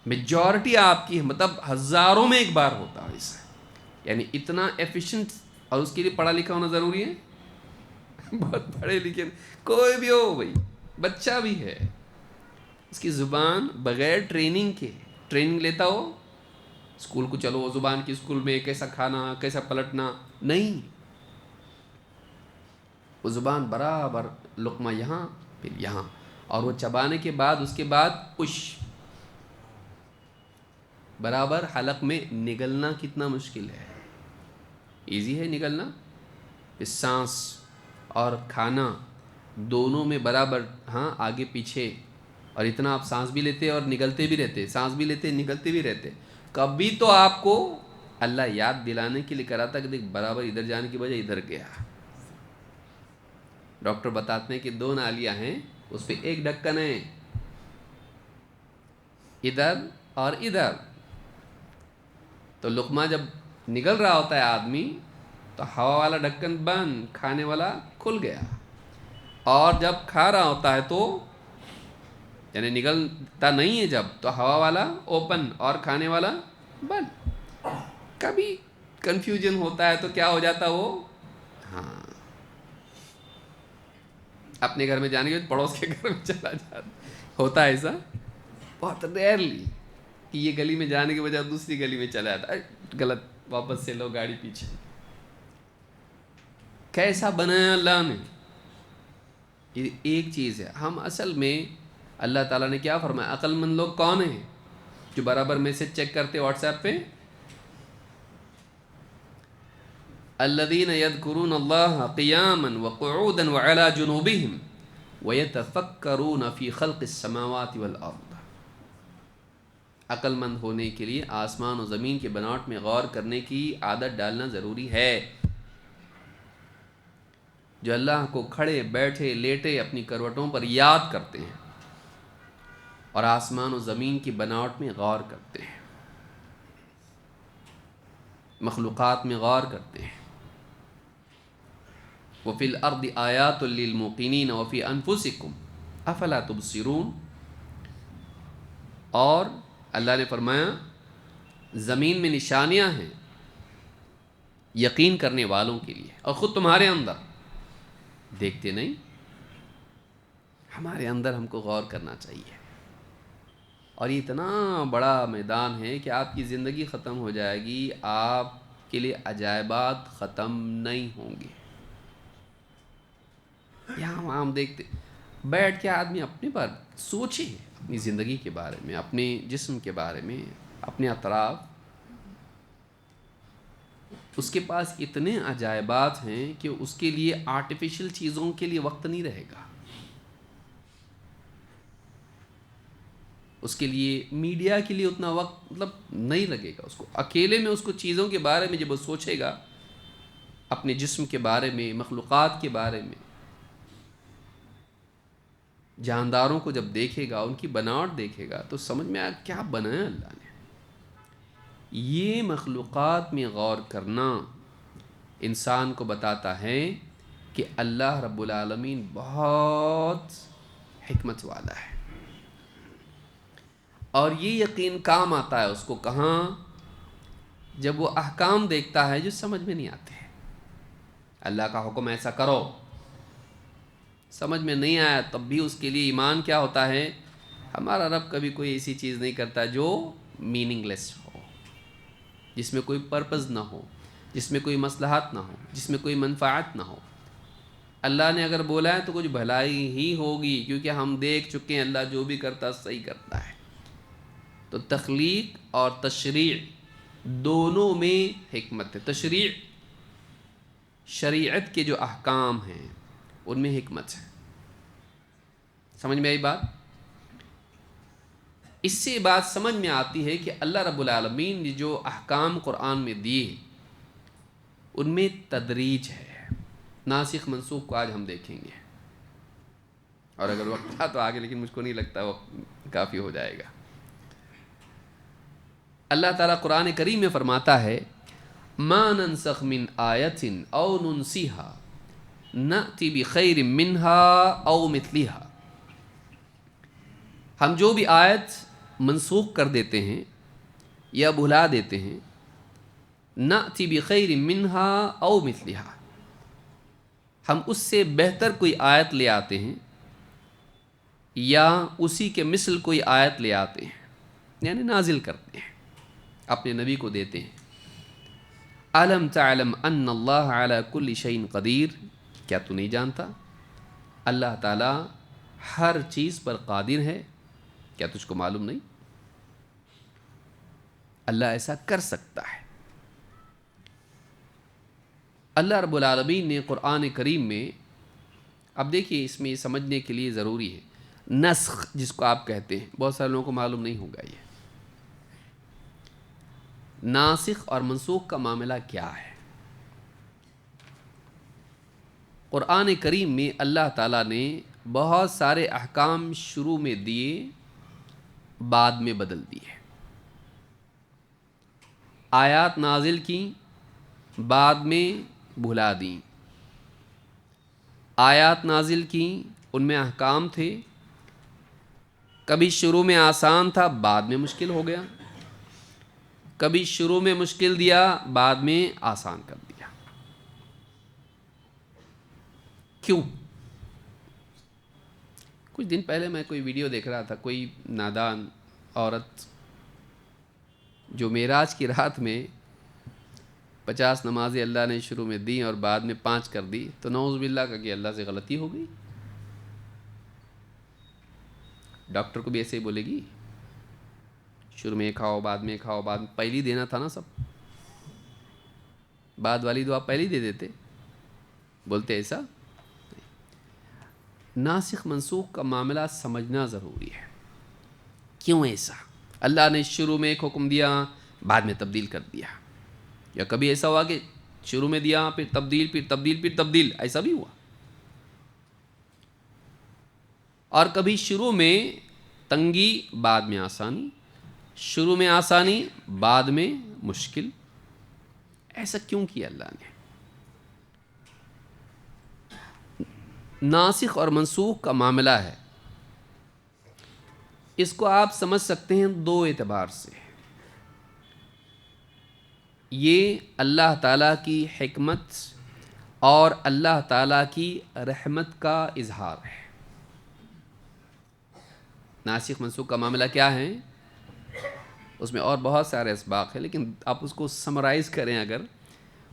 میجورٹی آپ کی مطلب ہزاروں میں ایک بار ہوتا ہے ایسا. یعنی اتنا ایفیشینٹ. اور اس کے لیے پڑھا لکھا ہونا ضروری ہے. بہت پڑھے لکھے کوئی بھی ہو، بھائی بچہ بھی ہے، اس کی زبان بغیر ٹریننگ کے، ٹریننگ لیتا ہو اسکول کو، چلو وہ زبان کی اسکول میں کیسا کھانا کیسا پلٹنا، نہیں. وہ زبان برابر لقمہ یہاں پھر یہاں، اور وہ چبانے کے بعد اس کے بعد پش برابر حلق میں نگلنا. کتنا مشکل ہے؟ ایزی ہے نگلنا. پھر سانس اور کھانا دونوں میں برابر، ہاں آگے پیچھے. اور اتنا آپ سانس بھی لیتے اور نگلتے بھی رہتے، سانس بھی لیتے نگلتے بھی رہتے. کبھی تو آپ کو اللہ یاد دلانے کے لیے کراتا کہ دیکھ برابر ادھر جانے کی بجائے ادھر گیا. ڈاکٹر بتاتے ہیں کہ 2 نالیاں ہیں، اس پہ ایک ڈھکن ہے، ادھر اور ادھر. تو لقمہ جب نگل رہا ہوتا ہے آدمی تو ہوا والا ڈھکن بند، کھانے والا کھل گیا. اور جب کھا رہا ہوتا ہے تو یعنی نگلتا نہیں ہے جب، تو ہوا والا اوپن اور کھانے والا بند. کبھی کنفیوژن ہوتا ہے تو کیا ہو جاتا وہ، ہاں اپنے گھر میں جانے کے بعد پڑوس کے گھر میں چلا جاتا. ہوتا ہے ایسا بہت ریئرلی کہ یہ گلی میں جانے کے بجائے دوسری گلی میں چلا جاتا ہے، غلط، واپس سے لو گاڑی پیچھے. کیسا بنایا اللہ نے؟ یہ ایک چیز ہے. ہم اصل میں اللہ تعالیٰ نے کیا فرمایا؟ عقل مند لوگ کون ہیں؟ جو برابر میسج چیک کرتے واٹس ایپ پہ. الذین یذکرون اللہ قیاما وقعودا وعلی جنوبہم ویتفکرون فی خلق السماوات والارض. عقل مند ہونے کے لیے آسمان و زمین کے بناوٹ میں غور کرنے کی عادت ڈالنا ضروری ہے. جو اللہ کو کھڑے بیٹھے لیٹے اپنی کروٹوں پر یاد کرتے ہیں اور آسمان و زمین کی بناوٹ میں غور کرتے ہیں، مخلوقات میں غور کرتے ہیں. وَفِي الْأَرْضِ آيَاتٌ لِّلْمُوقِنِينَ وَفِي أَنفُسِكُمْ أَفَلَا تُبْصِرُونَ. اور اللہ نے فرمایا زمین میں نشانیاں ہیں یقین کرنے والوں کے لیے، اور خود تمہارے اندر دیکھتے نہیں. ہمارے اندر ہم کو غور کرنا چاہیے. اور یہ اتنا بڑا میدان ہے کہ آپ کی زندگی ختم ہو جائے گی، آپ کے لیے عجائبات ختم نہیں ہوں گے. یہاں ہم دیکھتے بیٹھ کے آدمی اپنے پر سوچے، اپنی زندگی کے بارے میں، اپنے جسم کے بارے میں، اپنے اطراف. اس کے پاس اتنے عجائبات ہیں کہ اس کے لیے آرٹیفیشل چیزوں کے لیے وقت نہیں رہے گا، اس کے لیے میڈیا کے لیے اتنا وقت نہیں لگے گا، اس کو اکیلے میں اس کو چیزوں کے بارے میں جب وہ سوچے گا، اپنے جسم کے بارے میں، مخلوقات کے بارے میں، جانداروں کو جب دیکھے گا، ان کی بناوٹ دیکھے گا، تو سمجھ میں آیا کیا بنایا اللہ نے۔ یہ مخلوقات میں غور کرنا انسان کو بتاتا ہے کہ اللہ رب العالمین بہت حکمت والا ہے، اور یہ یقین کام آتا ہے اس کو کہاں؟ جب وہ احکام دیکھتا ہے جو سمجھ میں نہیں آتے ہیں۔ اللہ کا حکم ایسا کرو، سمجھ میں نہیں آیا، تب بھی اس کے لیے ایمان کیا ہوتا ہے؟ ہمارا رب کبھی کوئی ایسی چیز نہیں کرتا جو میننگ لیس ہو، جس میں کوئی پرپز نہ ہو، جس میں کوئی مصلحت نہ ہو، جس میں کوئی منفعت نہ ہو۔ اللہ نے اگر بولا ہے تو کچھ بھلائی ہی ہوگی، کیونکہ ہم دیکھ چکے ہیں اللہ جو بھی کرتا صحیح کرتا ہے۔ تو تخلیق اور تشریع دونوں میں حکمت ہے۔ تشریع شریعت کے جو احکام ہیں ان میں حکمت ہے۔ سمجھ میں آئی بات؟ اس سے بات سمجھ میں آتی ہے کہ اللہ رب العالمین نے جو احکام قرآن میں دیے ان میں تدریج ہے۔ ناسخ منسوخ کو آج ہم دیکھیں گے، اور اگر وقت تھا تو آگے، لیکن مجھ کو نہیں لگتا وہ کافی ہو جائے گا۔ اللہ تعالیٰ قرآن کریم میں فرماتا ہے ما ننسخ من آیت او ننسیها نأتی بخیر منها او مثلها۔ ہم جو بھی آیت منسوخ کر دیتے ہیں یا بھلا دیتے ہیں، نأتی بخیر منها او مثلها، ہم اس سے بہتر کوئی آیت لے آتے ہیں یا اسی کے مثل کوئی آیت لے آتے ہیں، یعنی نازل کرتے ہیں، اپنے نبی کو دیتے ہیں۔ الم تعلم ان اللہ علی کل شیء قدیر، کیا تو نہیں جانتا اللہ تعالیٰ ہر چیز پر قادر ہے؟ کیا تجھ کو معلوم نہیں؟ اللہ ایسا کر سکتا ہے۔ اللہ رب العالمین نے قرآن کریم میں، اب دیکھیے اس میں یہ سمجھنے کے لیے ضروری ہے، نسخ جس کو آپ کہتے ہیں، بہت سارے لوگوں کو معلوم نہیں ہوگا یہ ناسخ اور منسوخ کا معاملہ کیا ہے۔ قرآن کریم میں اللہ تعالیٰ نے بہت سارے احکام شروع میں دیے، بعد میں بدل دیے۔ آیات نازل کی، بعد میں بھلا دیں۔ آیات نازل کی، ان میں احکام تھے، کبھی شروع میں آسان تھا، بعد میں مشکل ہو گیا، کبھی شروع میں مشکل دیا، بعد میں آسان کر دیا۔ کیوں؟ کچھ دن پہلے میں کوئی ویڈیو دیکھ رہا تھا، کوئی نادان عورت جو معراج کی رات میں 50 نمازیں اللہ نے شروع میں دیں اور بعد میں 5 کر دی، تو نعوذ باللہ کا کہ اللہ سے غلطی ہو گئی۔ ڈاکٹر کو بھی ایسے ہی بولے گی، شروع میں کھاؤ، بعد میں کھاؤ، بعد میں پہلی دینا تھا نا، سب بعد والی دعا پہلی دے دیتے، بولتے ایسا۔ ناسخ منسوخ کا معاملہ سمجھنا ضروری ہے۔ کیوں ایسا؟ اللہ نے شروع میں ایک حکم دیا، بعد میں تبدیل کر دیا، یا کبھی ایسا ہوا کہ شروع میں دیا، پھر تبدیل، پھر تبدیل، پھر تبدیل، ایسا بھی ہوا۔ اور کبھی شروع میں تنگی، بعد میں آسانی، شروع میں آسانی، بعد میں مشکل، ایسا کیوں کیا اللہ نے؟ ناسخ اور منسوخ کا معاملہ ہے، اس کو آپ سمجھ سکتے ہیں دو اعتبار سے۔ یہ اللہ تعالیٰ کی حکمت اور اللہ تعالیٰ کی رحمت کا اظہار ہے۔ ناسخ منسوخ کا معاملہ کیا ہے؟ اس میں اور بہت سارے اسباق ہیں، لیکن آپ اس کو سمرائز کریں اگر،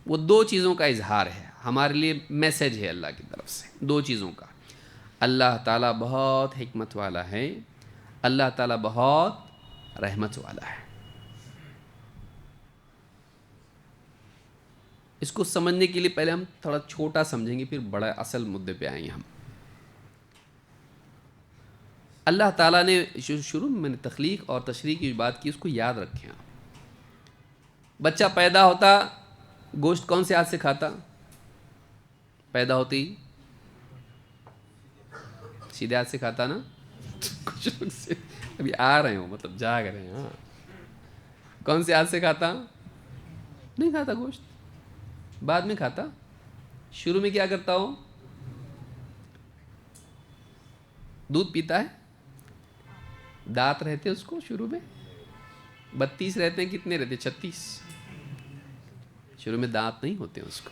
وہ دو چیزوں کا اظہار ہے، ہمارے لیے میسج ہے اللہ کی طرف سے، دو چیزوں کا۔ اللہ تعالیٰ بہت حکمت والا ہے، اللہ تعالیٰ بہت رحمت والا ہے۔ اس کو سمجھنے کے لیے پہلے ہم تھوڑا چھوٹا سمجھیں گے، پھر بڑا اصل مدعے پہ آئیں گے ہم۔ اللہ تعالیٰ نے شروع میں نے تخلیق اور تشریح کی بات کی، اس کو یاد رکھیں آپ۔ بچہ پیدا ہوتا، گوشت کون سے ہاتھ سے کھاتا؟ پیدا ہوتی سیدھے ہاتھ سے کھاتا نا؟ کچھ لوگ سے ابھی آ رہے ہوں، مطلب جاگ رہے ہیں۔ ہاں، کون سے ہاتھ سے کھاتا؟ نہیں کھاتا گوشت، بعد میں کھاتا۔ شروع میں کیا کرتا ہو؟ دودھ پیتا ہے، دانت رہتے اس کو شروع میں 32 رہتے ہیں، کتنے رہتے؟ 36۔ شروع میں دانت نہیں ہوتے اس کو،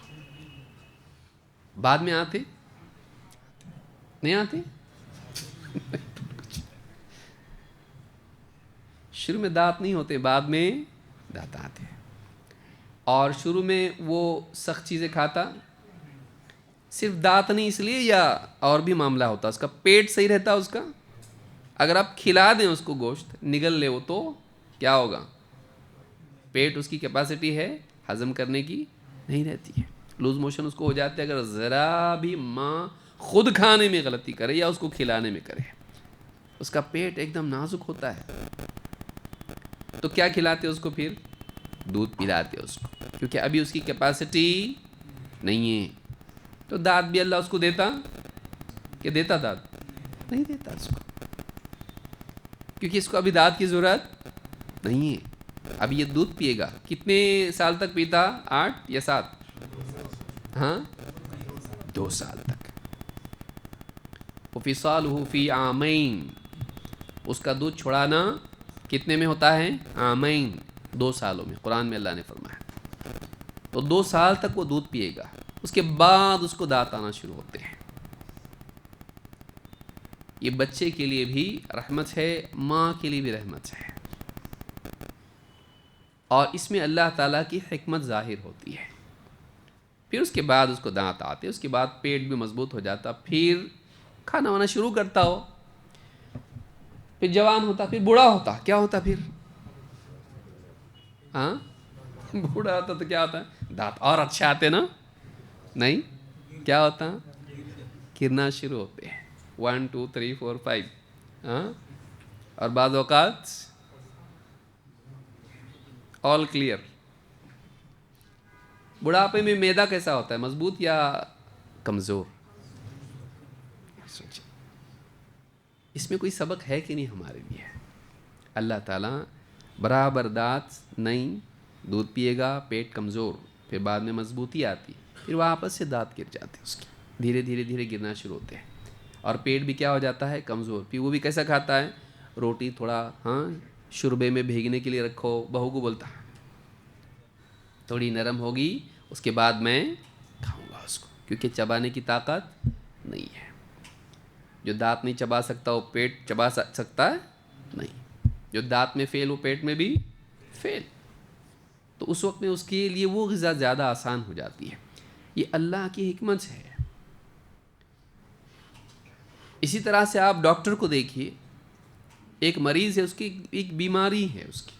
بعد میں آتے نہیں آتے؟ شروع میں دانت نہیں ہوتے، بعد میں دانت آتے ہیں۔ اور شروع میں وہ سخت چیزیں کھاتا، صرف دانت نہیں اس لیے، یا اور بھی معاملہ ہوتا، اس کا پیٹ صحیح رہتا اس کا؟ اگر آپ کھلا دیں اس کو گوشت نگل لے وہ، تو کیا ہوگا؟ پیٹ اس کی کیپیسٹی ہے ہضم کرنے کی نہیں رہتی ہے، لوز موشن اس کو ہو جاتے ہیں اگر ذرا بھی ماں خود کھانے میں غلطی کرے یا اس کو کھلانے میں کرے۔ اس کا پیٹ ایک دم نازک ہوتا ہے، تو کیا کھلاتے اس کو؟ پھر دودھ پلاتے اس کو، کیونکہ ابھی اس کی کیپیسٹی نہیں ہے۔ تو دانت بھی اللہ اس کو دیتا کہ دیتا؟ دانت نہیں دیتا اس کو، کیونکہ اس کو ابھی دانت کی ضرورت نہیں ہے۔ اب یہ دودھ پیے گا، کتنے سال تک پیتا؟ 8 یا 7؟ ہاں، 2 سال تک۔ وفصالہ فی عامین، اس کا دودھ چھڑانا کتنے میں ہوتا ہے؟ عامین، 2 سالوں میں، قرآن میں اللہ نے فرمایا۔ تو 2 سال تک وہ دودھ پیے گا، اس کے بعد اس کو دانت آنا شروع ہوتے ہیں۔ یہ بچے کے لیے بھی رحمت ہے، ماں کے لیے بھی رحمت ہے، اور اس میں اللہ تعالیٰ کی حکمت ظاہر ہوتی ہے۔ پھر اس کے بعد اس کو دانت آتے، اس کے بعد پیٹ بھی مضبوط ہو جاتا، پھر کھانا وانا شروع کرتا ہو، پھر جوان ہوتا، پھر بوڑھا ہوتا۔ کیا ہوتا پھر؟ ہاں، بوڑھا ہوتا تو کیا ہوتا ہے؟ دانت اور اچھے آتے نا؟ نہیں، کیا ہوتا؟ گرنا شروع ہوتے ہیں، 1 2 3 4 5۔ ہاں، اور بعض اوقات آل کلیئر۔ بڑھاپے میں معدہ کیسا ہوتا ہے؟ مضبوط یا کمزور؟ سوچیں، اس میں کوئی سبق ہے کہ نہیں ہمارے لیے؟ اللہ تعالیٰ برابر دانت نہیں، دودھ پیے گا، پیٹ کمزور، پھر بعد میں مضبوطی آتی، پھر واپس سے دانت گر جاتے اس کے، دھیرے دھیرے دھیرے گرنا شروع ہوتے ہیں، اور پیٹ بھی کیا ہو جاتا ہے؟ کمزور۔ پھر وہ بھی کیسا کھاتا ہے؟ روٹی تھوڑا شوربے میں بھیگنے کے لیے رکھو، بہو کو بولتا تھوڑی نرم ہوگی اس کے بعد میں کھاؤں گا اس کو، کیونکہ چبانے کی طاقت نہیں ہے۔ جو دانت نہیں چبا سکتا وہ پیٹ چبا سکتا ہے؟ نہیں۔ جو دانت میں فیل وہ پیٹ میں بھی فیل، تو اس وقت میں اس کے لیے وہ غذا زیادہ آسان ہو جاتی ہے۔ یہ اللہ کی حکمت ہے۔ اسی طرح سے آپ ڈاکٹر کو دیکھیے، ایک مریض ہے، اس کی ایک بیماری ہے اس کی،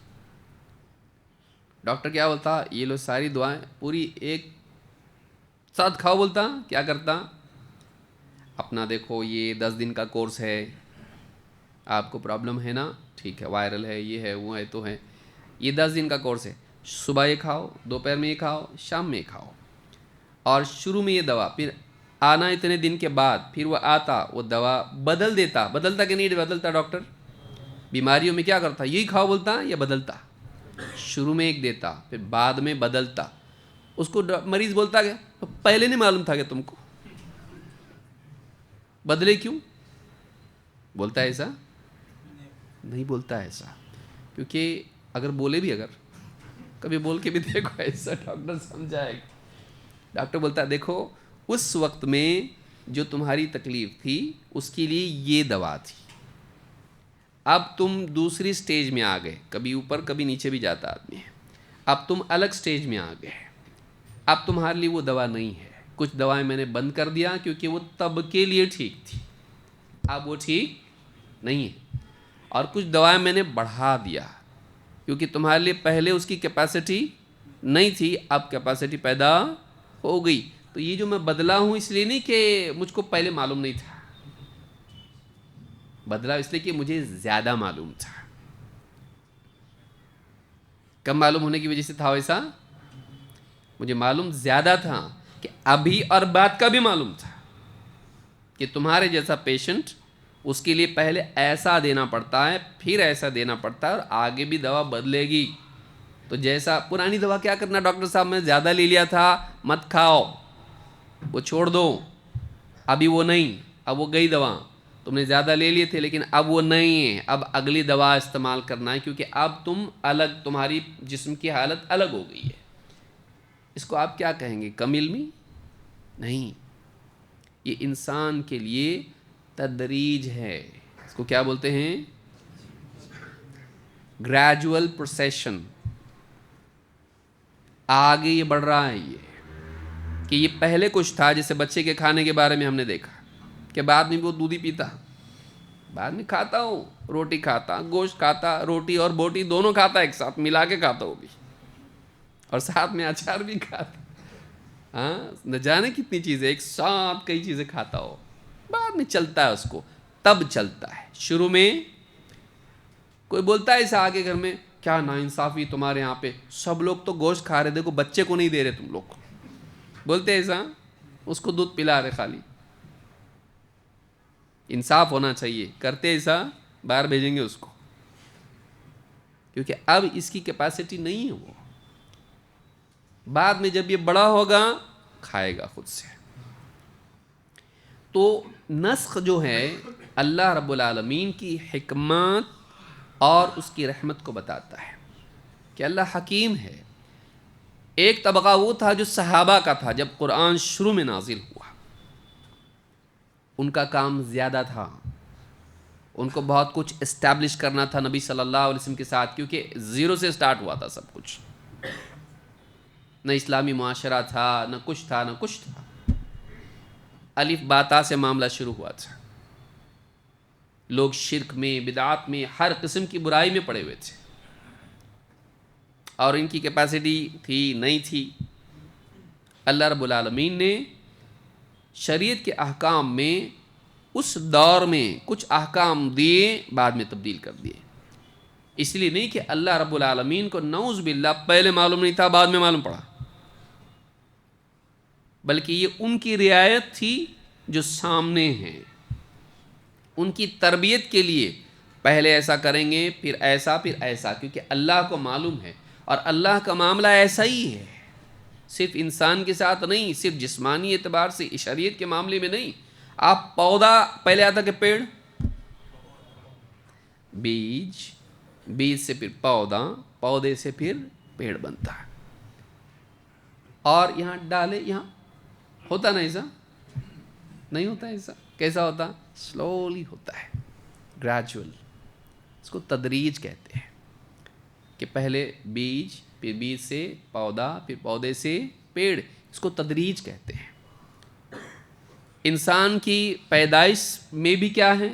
ڈاکٹر کیا بولتا؟ یہ لو ساری دعائیں پوری ایک ساتھ کھاؤ، بولتا کیا کرتا؟ اپنا دیکھو یہ 10 دن کا کورس ہے، آپ کو پرابلم ہے نا، ٹھیک ہے، وائرل ہے، یہ ہے، وہ ہے، تو ہے، یہ 10 دن کا کورس ہے، صبح یہ کھاؤ، دوپہر میں یہ کھاؤ، شام میں یہ کھاؤ، اور شروع میں یہ دوا، پھر آنا اتنے دن کے بعد پھر وہ آتا، وہ دوا بدلتا کہ نہیں بدلتا؟ ڈاکٹر بیماریوں میں کیا کرتا؟ یہی کھاؤ بولتا یا بدلتا؟ شروع میں ایک دیتا، پھر بعد میں بدلتا۔ اس کو مریض بولتا کہ پہلے نہیں معلوم تھا کہ تم کو، بدلے کیوں؟ بولتا ہے ایسا؟ نہیں بولتا ہے ایسا، کیونکہ اگر بولے بھی، اگر کبھی بول کے بھی دیکھو ایسا، ڈاکٹر سمجھائے گا۔ ڈاکٹر بولتا ہے دیکھو اس وقت میں جو تمہاری تکلیف تھی اس کے لیے یہ دوا تھی، اب تم دوسری سٹیج میں آ گئے، کبھی اوپر کبھی نیچے بھی جاتا آدمی ہے، اب تم الگ سٹیج میں آ گئے، اب تمہارے لیے وہ دوا نہیں ہے، کچھ دوائیں میں نے بند کر دیا کیونکہ وہ تب کے لیے ٹھیک تھی، اب وہ ٹھیک نہیں ہے، اور کچھ دوائیں میں نے بڑھا دیا کیونکہ تمہارے لیے پہلے اس کی کیپیسٹی نہیں تھی، اب کیپیسٹی پیدا ہو گئی. تو یہ جو میں بدلا ہوں اس لیے نہیں کہ مجھ کو پہلے معلوم نہیں تھا، بدلا اس لیے کہ مجھے زیادہ معلوم تھا. کم معلوم ہونے کی وجہ سے تھا ویسا؟ مجھے معلوم زیادہ تھا کہ ابھی اور بعد کا بھی معلوم تھا کہ تمہارے جیسا پیشنٹ اس کے لیے پہلے ایسا دینا پڑتا ہے، پھر ایسا دینا پڑتا ہے، اور آگے بھی دوا بدلے گی. تو جیسا پرانی دوا کیا کرنا ڈاکٹر صاحب، میں زیادہ لے لیا تھا مت کھاؤ، وہ چھوڑ دو، ابھی وہ نہیں، اب وہ گئی دوا، تم نے زیادہ لے لیے تھے لیکن اب وہ نہیں ہے، اب اگلی دوا استعمال کرنا ہے کیونکہ اب تم الگ، تمہاری جسم کی حالت الگ ہو گئی ہے. اس کو آپ کیا کہیں گے؟ کم علمی؟ نہیں، یہ انسان کے لیے تدریج ہے. اس کو کیا بولتے ہیں؟ Gradual procession. آگے یہ بڑھ رہا ہے، یہ کہ یہ پہلے کچھ تھا، جیسے بچے کے کھانے کے بارے میں ہم نے دیکھا کہ بعد میں وہ دودھ ہی پیتا، بعد میں کھاتا ہوں، روٹی کھاتا، گوشت کھاتا، روٹی اور بوٹی دونوں کھاتا ایک ساتھ ملا کے کھاتا وہ بھی، اور ساتھ میں اچار بھی کھاتا. ہاں، نہ جانے کتنی چیزیں ایک ساتھ کئی چیزیں کھاتا ہو، بعد میں چلتا ہے اس کو، تب چلتا ہے. شروع میں کوئی بولتا ہے ایسا آگے گھر میں، کیا ناانصافی تمہارے یہاں پہ، سب لوگ تو گوشت کھا رہے، دیکھو بچے کو نہیں دے رہے تم لوگ، بولتے ایسا، اس کو دودھ پلا رہے خالی. انصاف ہونا چاہیے، کرتے ایسا باہر بھیجیں گے اس کو، کیونکہ اب اس کی کیپیسٹی نہیں ہے. وہ بعد میں جب یہ بڑا ہوگا کھائے گا خود سے. تو نسخ جو ہے اللہ رب العالمین کی حکمت اور اس کی رحمت کو بتاتا ہے کہ اللہ حکیم ہے. ایک طبقہ وہ تھا جو صحابہ کا تھا جب قرآن شروع میں نازل ہوا، ان کا کام زیادہ تھا، ان کو بہت کچھ اسٹیبلش کرنا تھا نبی صلی اللہ علیہ وسلم کے ساتھ، کیونکہ زیرو سے سٹارٹ ہوا تھا سب کچھ، نہ اسلامی معاشرہ تھا، نہ کچھ تھا، نہ کچھ تھا. الف باتا سے معاملہ شروع ہوا تھا. لوگ شرک میں، بدعات میں، ہر قسم کی برائی میں پڑے ہوئے تھے، اور ان کی کیپیسٹی تھی نہیں تھی. اللہ رب العالمین نے شریعت کے احکام میں اس دور میں کچھ احکام دیے، بعد میں تبدیل کر دیے. اس لیے نہیں کہ اللہ رب العالمین کو نعوذ باللہ پہلے معلوم نہیں تھا بعد میں معلوم پڑا، بلکہ یہ ان کی رعایت تھی جو سامنے ہیں، ان کی تربیت کے لیے پہلے ایسا کریں گے، پھر ایسا، پھر ایسا، کیونکہ اللہ کو معلوم ہے. اور اللہ کا معاملہ ایسا ہی ہے، صرف انسان کے ساتھ نہیں، صرف جسمانی اعتبار سے، شریعت کے معاملے میں نہیں. آپ پودا پہلے آتا کہ پیڑ، بیج، بیج سے پھر پودا، پودے سے پھر پیڑ بنتا ہے. اور یہاں ڈالے، یہاں ہوتا نا ایسا، نہیں ہوتا ایسا. کیسا ہوتا؟ سلولی ہوتا ہے، گریجول. اس کو تدریج کہتے ہیں کہ پہلے بیج، پھر بیج سے پودا، پھر پودے سے پیڑ. اس کو تدریج کہتے ہیں. انسان کی پیدائش میں بھی کیا ہے؟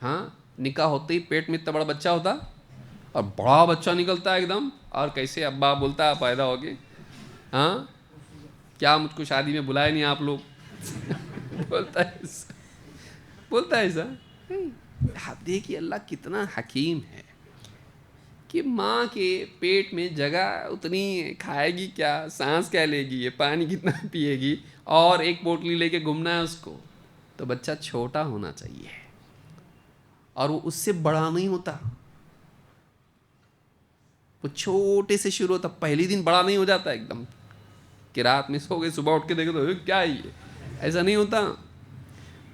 ہاں، نکاح ہوتے ہی پیٹ میں اتنا بڑا بچہ ہوتا، اور بڑا بچہ نکلتا ہے ایک دم، اور کیسے ابا بولتا ہے پیدا ہو گئے، ہاں کیا مجھ کو شادی میں بلائے نہیں آپ لوگ؟ بولتا ہے ایسا، بولتا ہے ایسا. آپ دیکھیے اللہ کتنا حکیم ہے کہ ماں کے پیٹ میں جگہ اتنی ہے، کھائے گی کیا، سانس کیا لے گی، یہ پانی کتنا پیے گی، اور ایک پوٹلی لے کے گھومنا ہے اس کو. تو بچہ چھوٹا ہونا چاہیے، اور وہ اس سے بڑا نہیں ہوتا، وہ چھوٹے سے شروع ہوتا. پہلی دن بڑا نہیں ہو جاتا ایک دم کہ رات میں سو گئے صبح اٹھ کے دیکھو تو کیا ہے یہ، ایسا نہیں ہوتا.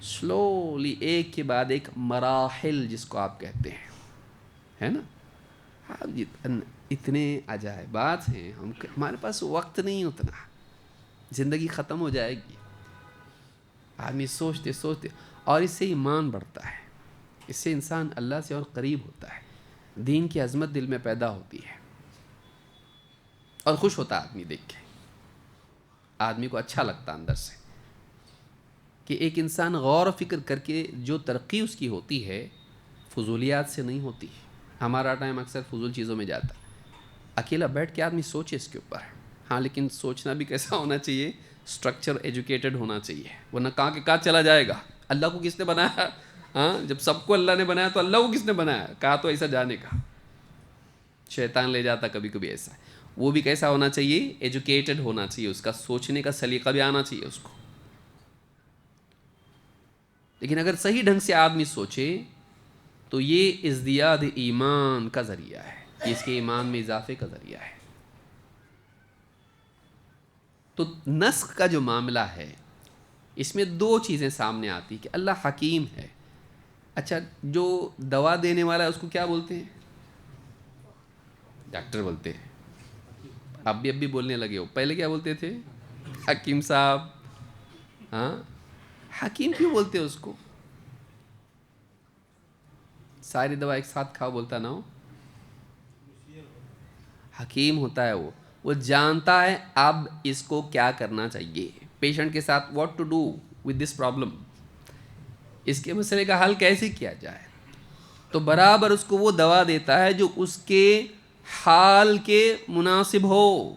سلولی، ایک کے بعد ایک مراحل جس کو آپ کہتے ہیں، ہے نا. اتنے عجائبات ہیں، ہمارے پاس وقت نہیں اتنا، زندگی ختم ہو جائے گی. آدمی سوچتے سوچتے، اور اس سے ایمان بڑھتا ہے، اس سے انسان اللہ سے اور قریب ہوتا ہے، دین کی عظمت دل میں پیدا ہوتی ہے، اور خوش ہوتا آدمی دیکھ کے. آدمی کو اچھا لگتا اندر سے کہ ایک انسان غور و فکر کر کے جو ترقی اس کی ہوتی ہے فضولیات سے نہیں ہوتی. ہمارا ٹائم اکثر فضول چیزوں میں جاتا ہے. اکیلا بیٹھ کے آدمی سوچے اس کے اوپر. ہاں لیکن سوچنا بھی کیسا ہونا چاہیے؟ اسٹرکچر ایجوکیٹڈ ہونا چاہیے، ورنہ کہاں کے کہاں چلا جائے گا. اللہ کو کس نے بنایا؟ ہاں جب سب کو اللہ نے بنایا تو اللہ کو کس نے بنایا؟ کہا تو ایسا جانے کا. شیطان لے جاتا کبھی کبھی ایسا. وہ بھی کیسا ہونا چاہیے؟ ایجوکیٹڈ ہونا چاہیے، اس کا سوچنے کا سلیقہ بھی آنا چاہیے اس کو. لیکن اگر صحیح ڈھنگ سے آدمی سوچے تو یہ ازدیاد ایمان کا ذریعہ ہے، یہ اس کے ایمان میں اضافے کا ذریعہ ہے. تو نسخ کا جو معاملہ ہے اس میں دو چیزیں سامنے آتی کہ اللہ حکیم ہے. اچھا جو دوا دینے والا ہے اس کو کیا بولتے ہیں؟ ڈاکٹر بولتے ہیں. اب بھی بولنے لگے ہو، پہلے کیا بولتے تھے؟ حکیم صاحب. ہاں حکیم کیوں بولتے ہیں اس کو؟ ساری دوا ایک ساتھ کھاؤ بولتا نہ ہو. حکیم ہوتا ہے وہ جانتا ہے اب اس کو کیا کرنا چاہیے پیشنٹ کے ساتھ، what to do with this problem, اس کے مسئلے کا حل کیسے کیا جائے. تو برابر اس کو وہ دوا دیتا ہے جو اس کے حال کے مناسب ہو.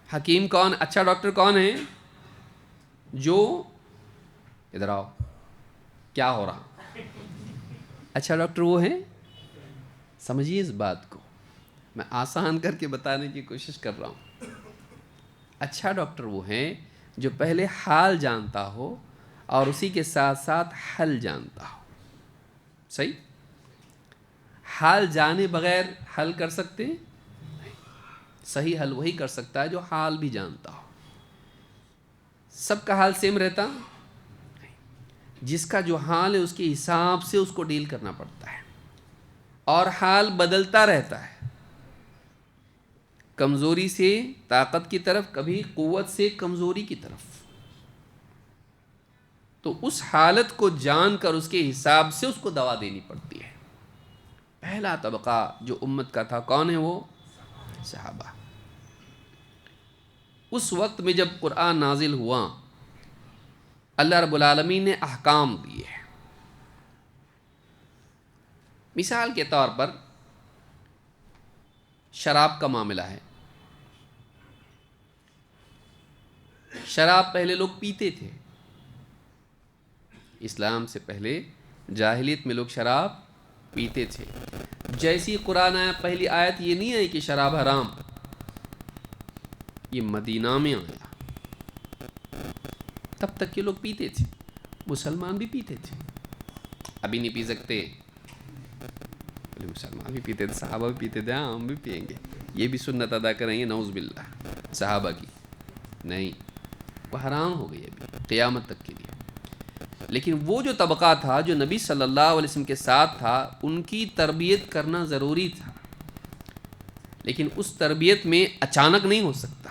حکیم کون؟ اچھا ڈاکٹر کون ہے؟ جو ادھر آؤ، کیا ہو رہا؟ اچھا ڈاکٹر وہ ہے، سمجھیے اس بات کو، میں آسان کر کے بتانے کی کوشش کر رہا ہوں. اچھا ڈاکٹر وہ ہے جو پہلے حال جانتا ہو اور اسی کے ساتھ ساتھ حل جانتا ہو. صحیح؟ حال جانے بغیر حل کر سکتے ہیں؟ صحیح حل وہی کر سکتا ہے جو حال بھی جانتا ہو. سب کا حال سیم رہتا؟ جس کا جو حال ہے اس کے حساب سے اس کو ڈیل کرنا پڑتا ہے، اور حال بدلتا رہتا ہے، کمزوری سے طاقت کی طرف، کبھی قوت سے کمزوری کی طرف. تو اس حالت کو جان کر اس کے حساب سے اس کو دوا دینی پڑتی ہے. پہلا طبقہ جو امت کا تھا کون ہے؟ وہ صحابہ. اس وقت میں جب قرآن نازل ہوا اللہ رب العالمین نے احکام دیے. مثال کے طور پر شراب کا معاملہ ہے. شراب پہلے لوگ پیتے تھے، اسلام سے پہلے جاہلیت میں لوگ شراب پیتے تھے. جیسی قرآن آیا پہلی آیت یہ نہیں ہے کہ شراب حرام، یہ مدینہ میں آیا. تب تک کے لوگ پیتے تھے، مسلمان بھی پیتے تھے. ابھی نہیں پی سکتے، مسلمان بھی پیتے تھے، صحابہ بھی پیتے تھے. ہاں ہم بھی پئیں گے، یہ بھی سنت ادا کریں گے نعوذ باللہ صحابہ کی. نہیں، وہ حرام ہو گئی ابھی قیامت تک کے لیے. لیکن وہ جو طبقہ تھا جو نبی صلی اللہ علیہ وسلم کے ساتھ تھا ان کی تربیت کرنا ضروری تھا. لیکن اس تربیت میں اچانک نہیں ہو سکتا.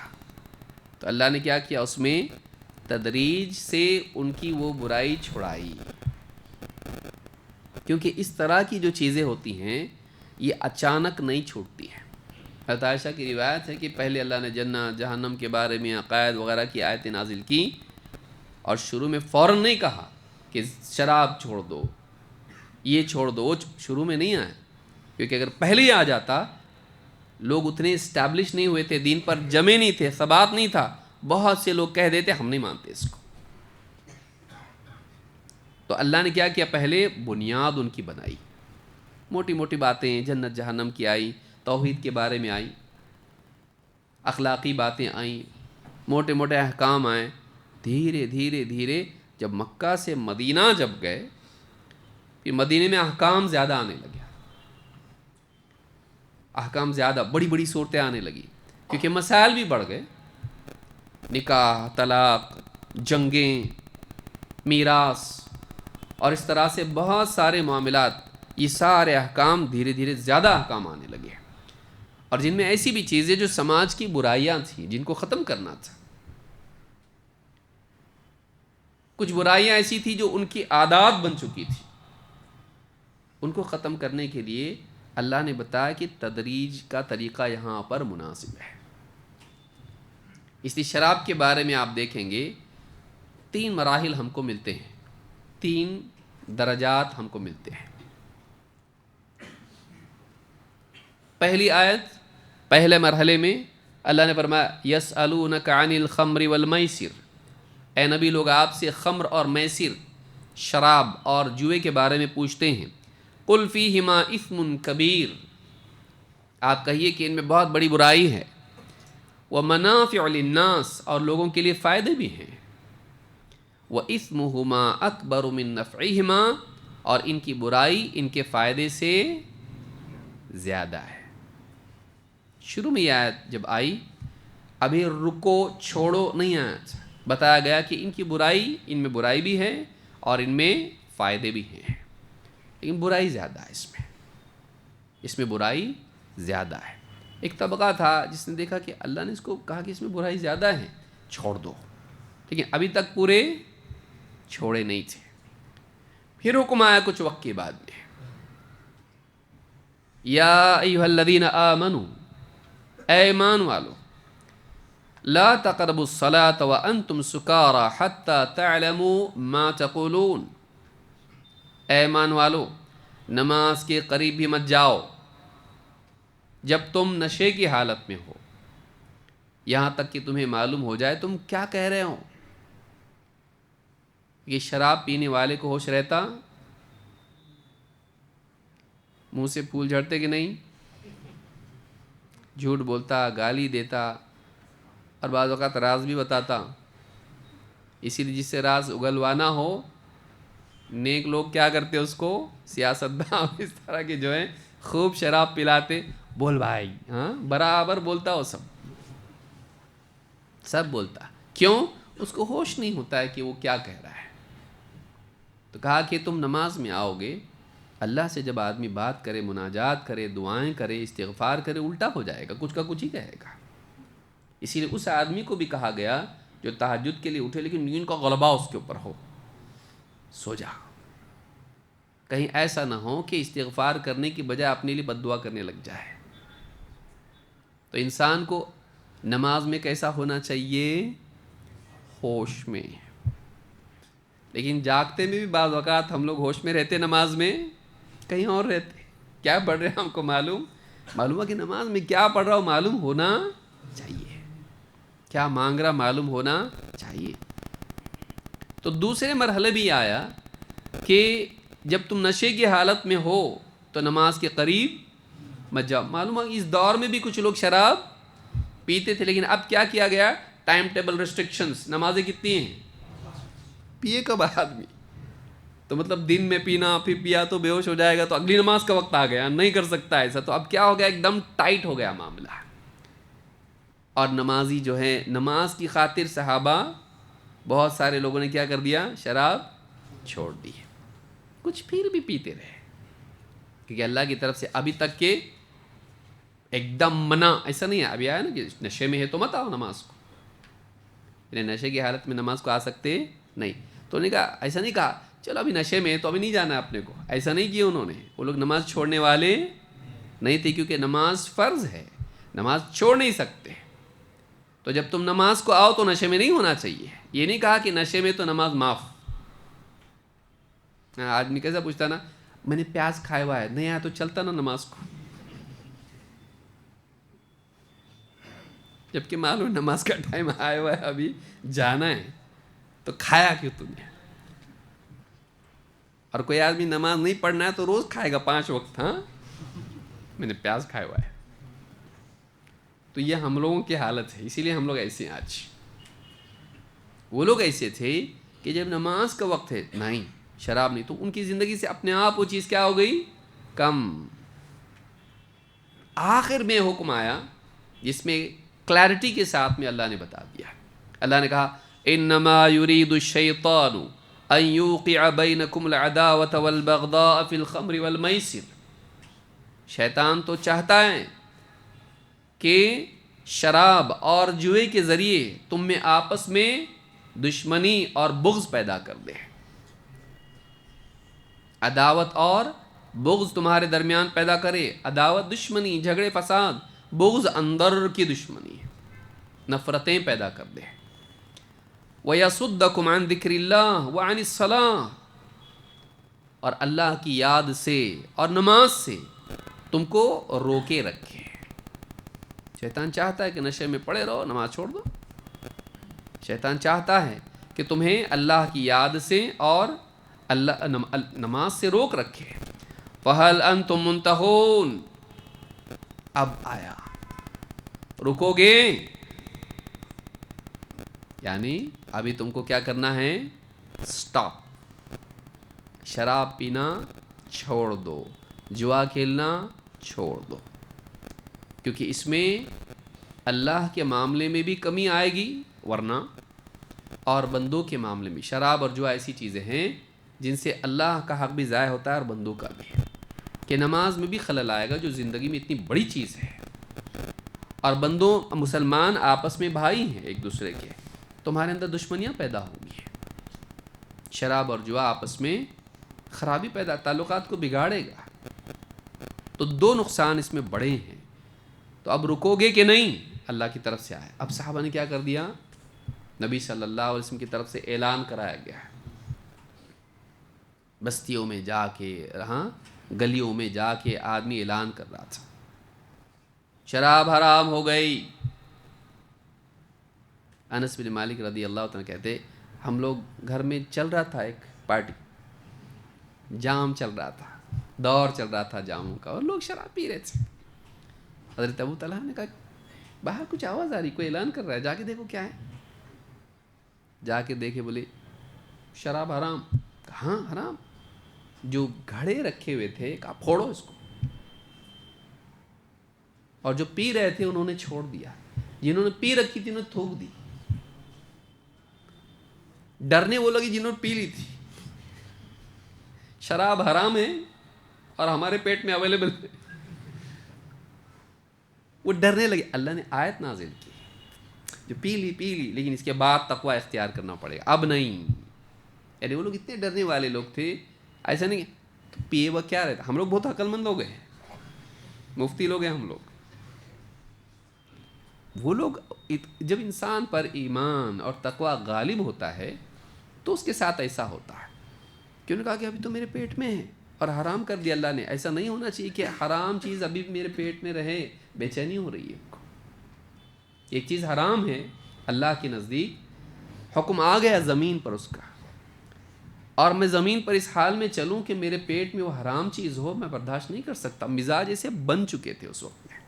تو اللہ نے کیا کیا؟ اس میں تدریج سے ان کی وہ برائی چھڑائی. کیونکہ اس طرح کی جو چیزیں ہوتی ہیں یہ اچانک نہیں چھوٹتی ہیں. حضرت عائشہ کی روایت ہے کہ پہلے اللہ نے جنت جہنم کے بارے میں عقائد وغیرہ کی آیتیں نازل کی، اور شروع میں فوراً نہیں کہا کہ شراب چھوڑ دو، یہ چھوڑ دو. وہ شروع میں نہیں آیا، کیونکہ اگر پہلے ہی آ جاتا، لوگ اتنے اسٹیبلش نہیں ہوئے تھے، دین پر جمے نہیں تھے، ثبات نہیں تھا. بہت سے لوگ کہہ دیتے ہم نہیں مانتے اس کو. تو اللہ نے کیا کیا؟ پہلے بنیاد ان کی بنائی. موٹی موٹی باتیں جنت جہنم کی آئی، توحید کے بارے میں آئی، اخلاقی باتیں آئیں، موٹے موٹے احکام آئیں. دھیرے دھیرے دھیرے جب مکہ سے مدینہ جب گئے، پھر مدینے میں احکام زیادہ آنے لگے. احکام زیادہ، بڑی بڑی صورتیں آنے لگی، کیونکہ مسائل بھی بڑھ گئے. نکاح، طلاق، جنگیں، میراث، اور اس طرح سے بہت سارے معاملات، یہ سارے احکام دھیرے دھیرے زیادہ احکام آنے لگے. اور جن میں ایسی بھی چیزیں جو سماج کی برائیاں تھیں جن کو ختم کرنا تھا. کچھ برائیاں ایسی تھیں جو ان کی عادات بن چکی تھی، ان کو ختم کرنے کے لیے اللہ نے بتایا کہ تدریج کا طریقہ یہاں پر مناسب ہے. اس لیے شراب کے بارے میں آپ دیکھیں گے 3 مراحل ہم کو ملتے ہیں، 3 درجات ہم کو ملتے ہیں. پہلی آیت پہلے مرحلے میں اللہ نے فرمایا یسألونک عن الخمر والمیسر، اے نبی لوگ آپ سے خمر اور میسر، شراب اور جوئے کے بارے میں پوچھتے ہیں، قل فیہما اثم کبیر، آپ کہیے کہ ان میں بہت بڑی برائی ہے، ومنافع للناس، اور لوگوں کے لیے فائدے بھی ہیں، وَإِثْمُهُمَا أَكْبَرُ مِن نَّفْعِهِمَا، اور ان کی برائی ان کے فائدے سے زیادہ ہے۔ شروع میں یہ آیت جب آئی، ابھی رکو چھوڑو نہیں آیت، بتایا گیا کہ ان کی برائی، ان میں برائی بھی ہے اور ان میں فائدے بھی ہیں، لیکن برائی زیادہ ہے اس میں برائی زیادہ ہے۔ ایک طبقہ تھا جس نے دیکھا کہ اللہ نے اس کو کہا کہ اس میں برائی زیادہ ہے، چھوڑ دو، لیکن ابھی تک پورے چھوڑے نہیں تھے۔ پھر حکم آیا کچھ وقت کے بعد میں، یا ایھا الذین آمنوا، اے ایمان والو، لا تقربوا الصلاة وانتم سکارى حتى تعلموا ما تقولون، اے ایمان والو نماز کے قریب بھی مت جاؤ جب تم نشے کی حالت میں ہو، یہاں تک کہ تمہیں معلوم ہو جائے تم کیا کہہ رہے ہو۔ یہ شراب پینے والے کو ہوش رہتا، منہ سے پھول جھڑتے کہ نہیں، جھوٹ بولتا، گالی دیتا، اور بعض اوقات راز بھی بتاتا۔ اسی لیے جس سے راز اگلوانا ہو، نیک لوگ کیا کرتے اس کو، سیاستداں اس طرح کے جو ہیں خوب شراب پلاتے، بول بھائی، ہاں برابر بولتا، وہ سب بولتا، کیوں؟ اس کو ہوش نہیں ہوتا ہے کہ وہ کیا کہہ رہا ہے۔ تو کہا کہ تم نماز میں آؤ گے، اللہ سے جب آدمی بات کرے، مناجات کرے، دعائیں کرے، استغفار کرے، الٹا ہو جائے گا، کچھ کا کچھ ہی کہے گا۔ اسی لیے اس آدمی کو بھی کہا گیا جو تہجد کے لیے اٹھے لیکن نیند کا غلبہ اس کے اوپر ہو، سو جا، کہیں ایسا نہ ہو کہ استغفار کرنے کی بجائے اپنے لیے بد دعا کرنے لگ جائے۔ تو انسان کو نماز میں کیسا ہونا چاہیے، ہوش میں۔ لیکن جاگتے میں بھی بعض اوقات ہم لوگ ہوش میں رہتے، نماز میں کہیں اور رہتے، کیا پڑھ رہے ہیں ہم کو معلوم ہے کہ نماز میں کیا پڑھ رہا ہو معلوم ہونا چاہیے، کیا مانگ رہا معلوم ہونا چاہیے۔ تو دوسرے مرحلے بھی آیا کہ جب تم نشے کی حالت میں ہو تو نماز کے قریب مت جاؤ۔ معلوم ہے اس دور میں بھی کچھ لوگ شراب پیتے تھے، لیکن اب کیا کیا گیا، ٹائم ٹیبل ریسٹرکشنز، نمازیں کتنی ہیں، پیے کب آدمی، تو مطلب دن میں پینا، پھر پیا تو بے ہوش ہو جائے گا تو اگلی نماز کا وقت آ گیا، نہیں کر سکتا ایسا۔ تو اب کیا ہو گیا، ایک دم ٹائٹ ہو گیا معاملہ، اور نمازی جو ہے، نماز کی خاطر صحابہ بہت سارے لوگوں نے کیا کر دیا، شراب چھوڑ دی، کچھ پھر بھی پیتے رہے، کیونکہ اللہ کی طرف سے ابھی تک کہ ایک دم منع ایسا نہیں ہے۔ ابھی آیا نا کہ نشے میں ہے تو مت آؤ نماز کو، یعنی نشے کی حالت میں نماز کو آ سکتے نہیں۔ تو انہوں نے کہا، ایسا نہیں کہا چلو ابھی نشے میں ہے تو ابھی نہیں جانا ہے اپنے کو، ایسا نہیں کیا انہوں نے۔ وہ لوگ نماز چھوڑنے والے نہیں تھے، کیونکہ نماز فرض ہے، نماز چھوڑ نہیں سکتے۔ تو جب تم نماز کو آؤ تو نشے میں نہیں ہونا چاہیے، یہ نہیں کہا کہ نشے میں تو نماز معاف۔ آدمی کیسا پوچھتا نا، میں نے پیاز کھایا ہوا ہے، نہیں آیا تو چلتا نا نماز کو، جبکہ معلوم نماز کا ٹائم آیا ہوا ہے، ابھی جانا ہے، تو کھایا کیوں تم نے؟ اور کوئی آدمی نماز نہیں پڑھنا ہے تو روز کھائے گا 5 وقت، ہاں میں نے پیاز کھایا ہوا ہے۔ تو یہ ہم لوگوں کی حالت ہے، اسی لیے ہم لوگ ایسے ہیں آج۔ وہ لوگ ایسے تھے کہ جب نماز کا وقت ہے، نہیں شراب نہیں، تو ان کی زندگی سے اپنے آپ وہ چیز کیا ہو گئی، کم۔ آخر میں حکم آیا جس میں کلیرٹی کے ساتھ میں اللہ نے بتا دیا، اللہ نے کہا انما یرید الشیطان ان یوقع بینکم العداوۃ والبغضاء فی الخمر والمیسر، شیطان تو چاہتا ہے کہ شراب اور جوئے کے ذریعے تم میں آپس میں دشمنی اور بغض پیدا کر دے، عداوت اور بغض تمہارے درمیان پیدا کرے، عداوت دشمنی، جھگڑے فساد، بغض اندر کی دشمنی، نفرتیں پیدا کر دے، وَيَصُدَّكُمْ عَنْ ذِكْرِ اللَّهِ وَعَنِ الصَّلَاةِ، اور اللہ کی یاد سے اور نماز سے تم کو روکے رکھے. شیطان چاہتا ہے کہ نشے میں پڑے رہو, نماز چھوڑ دو. شیطان چاہتا ہے کہ تمہیں اللہ کی یاد سے اور اللہ نماز سے روک رکھے. فَهَلْ أَنْتُمْ مُنْتَهُونَ, اب آیا رکو گے, یعنی ابھی تم کو کیا کرنا ہے, سٹاپ. شراب پینا چھوڑ دو, جوا کھیلنا چھوڑ دو, کیونکہ اس میں اللہ کے معاملے میں بھی کمی آئے گی, ورنہ اور بندوں کے معاملے میں شراب اور جوا ایسی چیزیں ہیں جن سے اللہ کا حق بھی ضائع ہوتا ہے اور بندوں کا بھی, کہ نماز میں بھی خلل آئے گا جو زندگی میں اتنی بڑی چیز ہے. اور بندوں مسلمان آپس میں بھائی ہیں ایک دوسرے کے, تمہارے اندر دشمنیاں پیدا ہوں گی. شراب اور جوا آپس میں خرابی پیدا, تعلقات کو بگاڑے گا. تو دو نقصان اس میں بڑے ہیں. تو اب رکو گے کہ نہیں, اللہ کی طرف سے آئے. اب صحابہ نے کیا کر دیا, نبی صلی اللہ علیہ وسلم کی طرف سے اعلان کرایا گیا ہے. بستیوں میں جا کے, گلیوں میں جا کے آدمی اعلان کر رہا تھا شراب حرام ہو گئی. انس بن مالک رضی اللہ عنہ کہتے, ہم لوگ گھر میں چل رہا تھا ایک پارٹی, جام چل رہا تھا, دور چل رہا تھا جاموں کا, اور لوگ شراب پی رہے تھے. حضرت ابو طلحہ نے کہا باہر کچھ آواز آ رہی, کوئی اعلان کر رہا ہے, جا کے دیکھو کیا ہے. جا کے دیکھے, بولے شراب حرام. کہاں حرام؟ جو گھڑے رکھے ہوئے تھے کہا پھوڑو اس کو, اور جو پی رہے تھے انہوں نے چھوڑ دیا, جنہوں نے پی رکھی تھی انہوں نے تھوک دی. ڈرنے وہ لگی جنہوں نے پی لی تھی. شراب حرام ہے اور ہمارے پیٹ میں اویلیبل ہے, وہ ڈرنے لگے. اللہ نے آیت نازل کی, جو پی لی لیکن اس کے بعد تقوی اختیار کرنا پڑے گا, اب نہیں. یعنی وہ لوگ اتنے ڈرنے والے لوگ تھے, ایسا نہیں تو پیے وہ کیا رہتا. ہم لوگ بہت عقل مند لوگ ہیں, مفتی لوگ ہیں ہم لوگ. وہ لوگ جب انسان پر ایمان اور تقوی غالب ہوتا ہے تو اس کے ساتھ ایسا ہوتا ہے. کیوں نے کہا کہ ابھی تو میرے پیٹ میں ہے اور حرام کر دیا اللہ نے. ایسا نہیں ہونا چاہیے کہ حرام چیز ابھی بھی میرے پیٹ میں رہے, بے چینی ہو رہی ہے. ایک چیز حرام ہے اللہ کے نزدیک, حکم آ گیا زمین پر اس کا, اور میں زمین پر اس حال میں چلوں کہ میرے پیٹ میں وہ حرام چیز ہو, میں برداشت نہیں کر سکتا. مزاج ایسے بن چکے تھے اس وقت میں,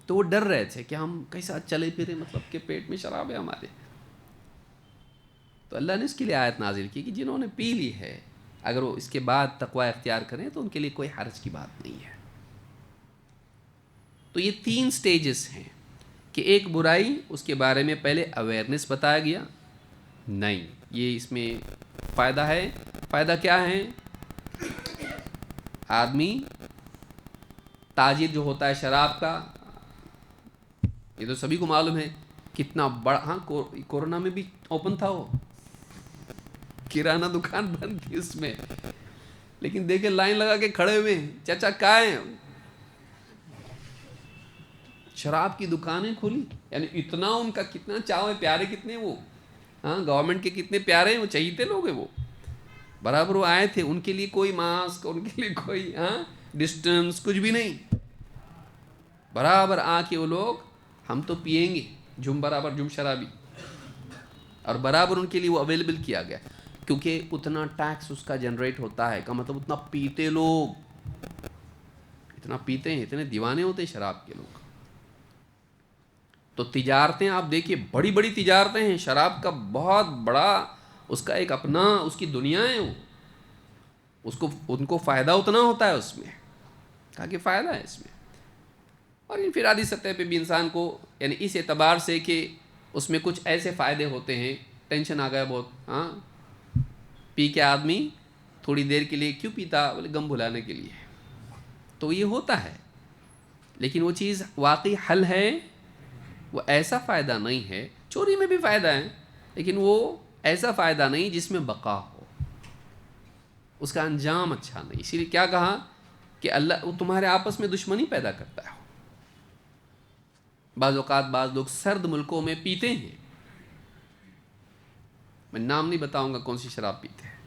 تو وہ ڈر رہے تھے کہ ہم کیسا چلے پھرے, مطلب کہ پیٹ میں شراب ہے ہمارے. تو اللہ نے اس کے لیے آیت نازل کی کہ جنہوں نے پی لی ہے اگر وہ اس کے بعد تقوی اختیار کریں تو ان کے لیے کوئی حرج کی بات نہیں ہے. تو یہ 3 سٹیجز ہیں کہ ایک برائی, اس کے بارے میں پہلے اویئرنیس بتایا گیا, نہیں یہ اس میں فائدہ ہے. فائدہ کیا ہے؟ آدمی تاجر جو ہوتا ہے شراب کا, یہ تو سبھی کو معلوم ہے کتنا بڑا, کورونا میں بھی اوپن تھا, وہ کرانہ دکان بند تھی اس میں, لیکن دیکھیں لائن لگا کے کھڑے ہوئے ہیں, چچا کہاں ہیں, شراب کی دکانیں کھلی. یعنی اتنا ان کا کتنا چاو ہے, پیارے کتنے وہ, گورنمنٹ کے کتنے پیارے ہیں, وہ چہیتے لوگ ہیں. وہ برابر وہ آئے تھے, ان کے لیے کوئی ماسک, ان کے لیے کوئی ڈسٹنس کچھ بھی نہیں. برابر آ کے وہ لوگ, ہم تو پیئیں گے برابر جم شرابی, اور برابر ان کے لیے وہ اویلیبل کیا گیا, کیونکہ اتنا ٹیکس اس کا جنریٹ ہوتا ہے, کا مطلب اتنا پیتے لوگ, اتنا پیتے ہیں, اتنے دیوانے ہوتے ہیں شراب کے لوگ. تو تجارتیں آپ دیکھیے, بڑی بڑی تجارتیں ہیں شراب کا, بہت بڑا اس کا ایک اپنا اس کی دنیا ہے. وہ ان کو فائدہ اتنا ہوتا ہے اس میں, کہا کہ فائدہ ہے اس میں. اور انفرادی سطح پہ بھی انسان کو, یعنی اس اعتبار سے کہ اس میں کچھ ایسے فائدے ہوتے ہیں, ٹینشن آ گیا بہت, پی کے آدمی تھوڑی دیر کے لیے کیوں پیتا, بولے غم بھلانے کے لیے, تو یہ ہوتا ہے. لیکن وہ چیز واقعی حل ہے, وہ ایسا فائدہ نہیں ہے. چوری میں بھی فائدہ ہے, لیکن وہ ایسا فائدہ نہیں جس میں بقا ہو, اس کا انجام اچھا نہیں. اسی لیے کیا کہا کہ اللہ وہ تمہارے آپس میں دشمنی پیدا کرتا ہے. بعض اوقات بعض لوگ سرد ملکوں میں پیتے ہیں, میں نام نہیں بتاؤں گا کون سی شراب پیتے ہیں,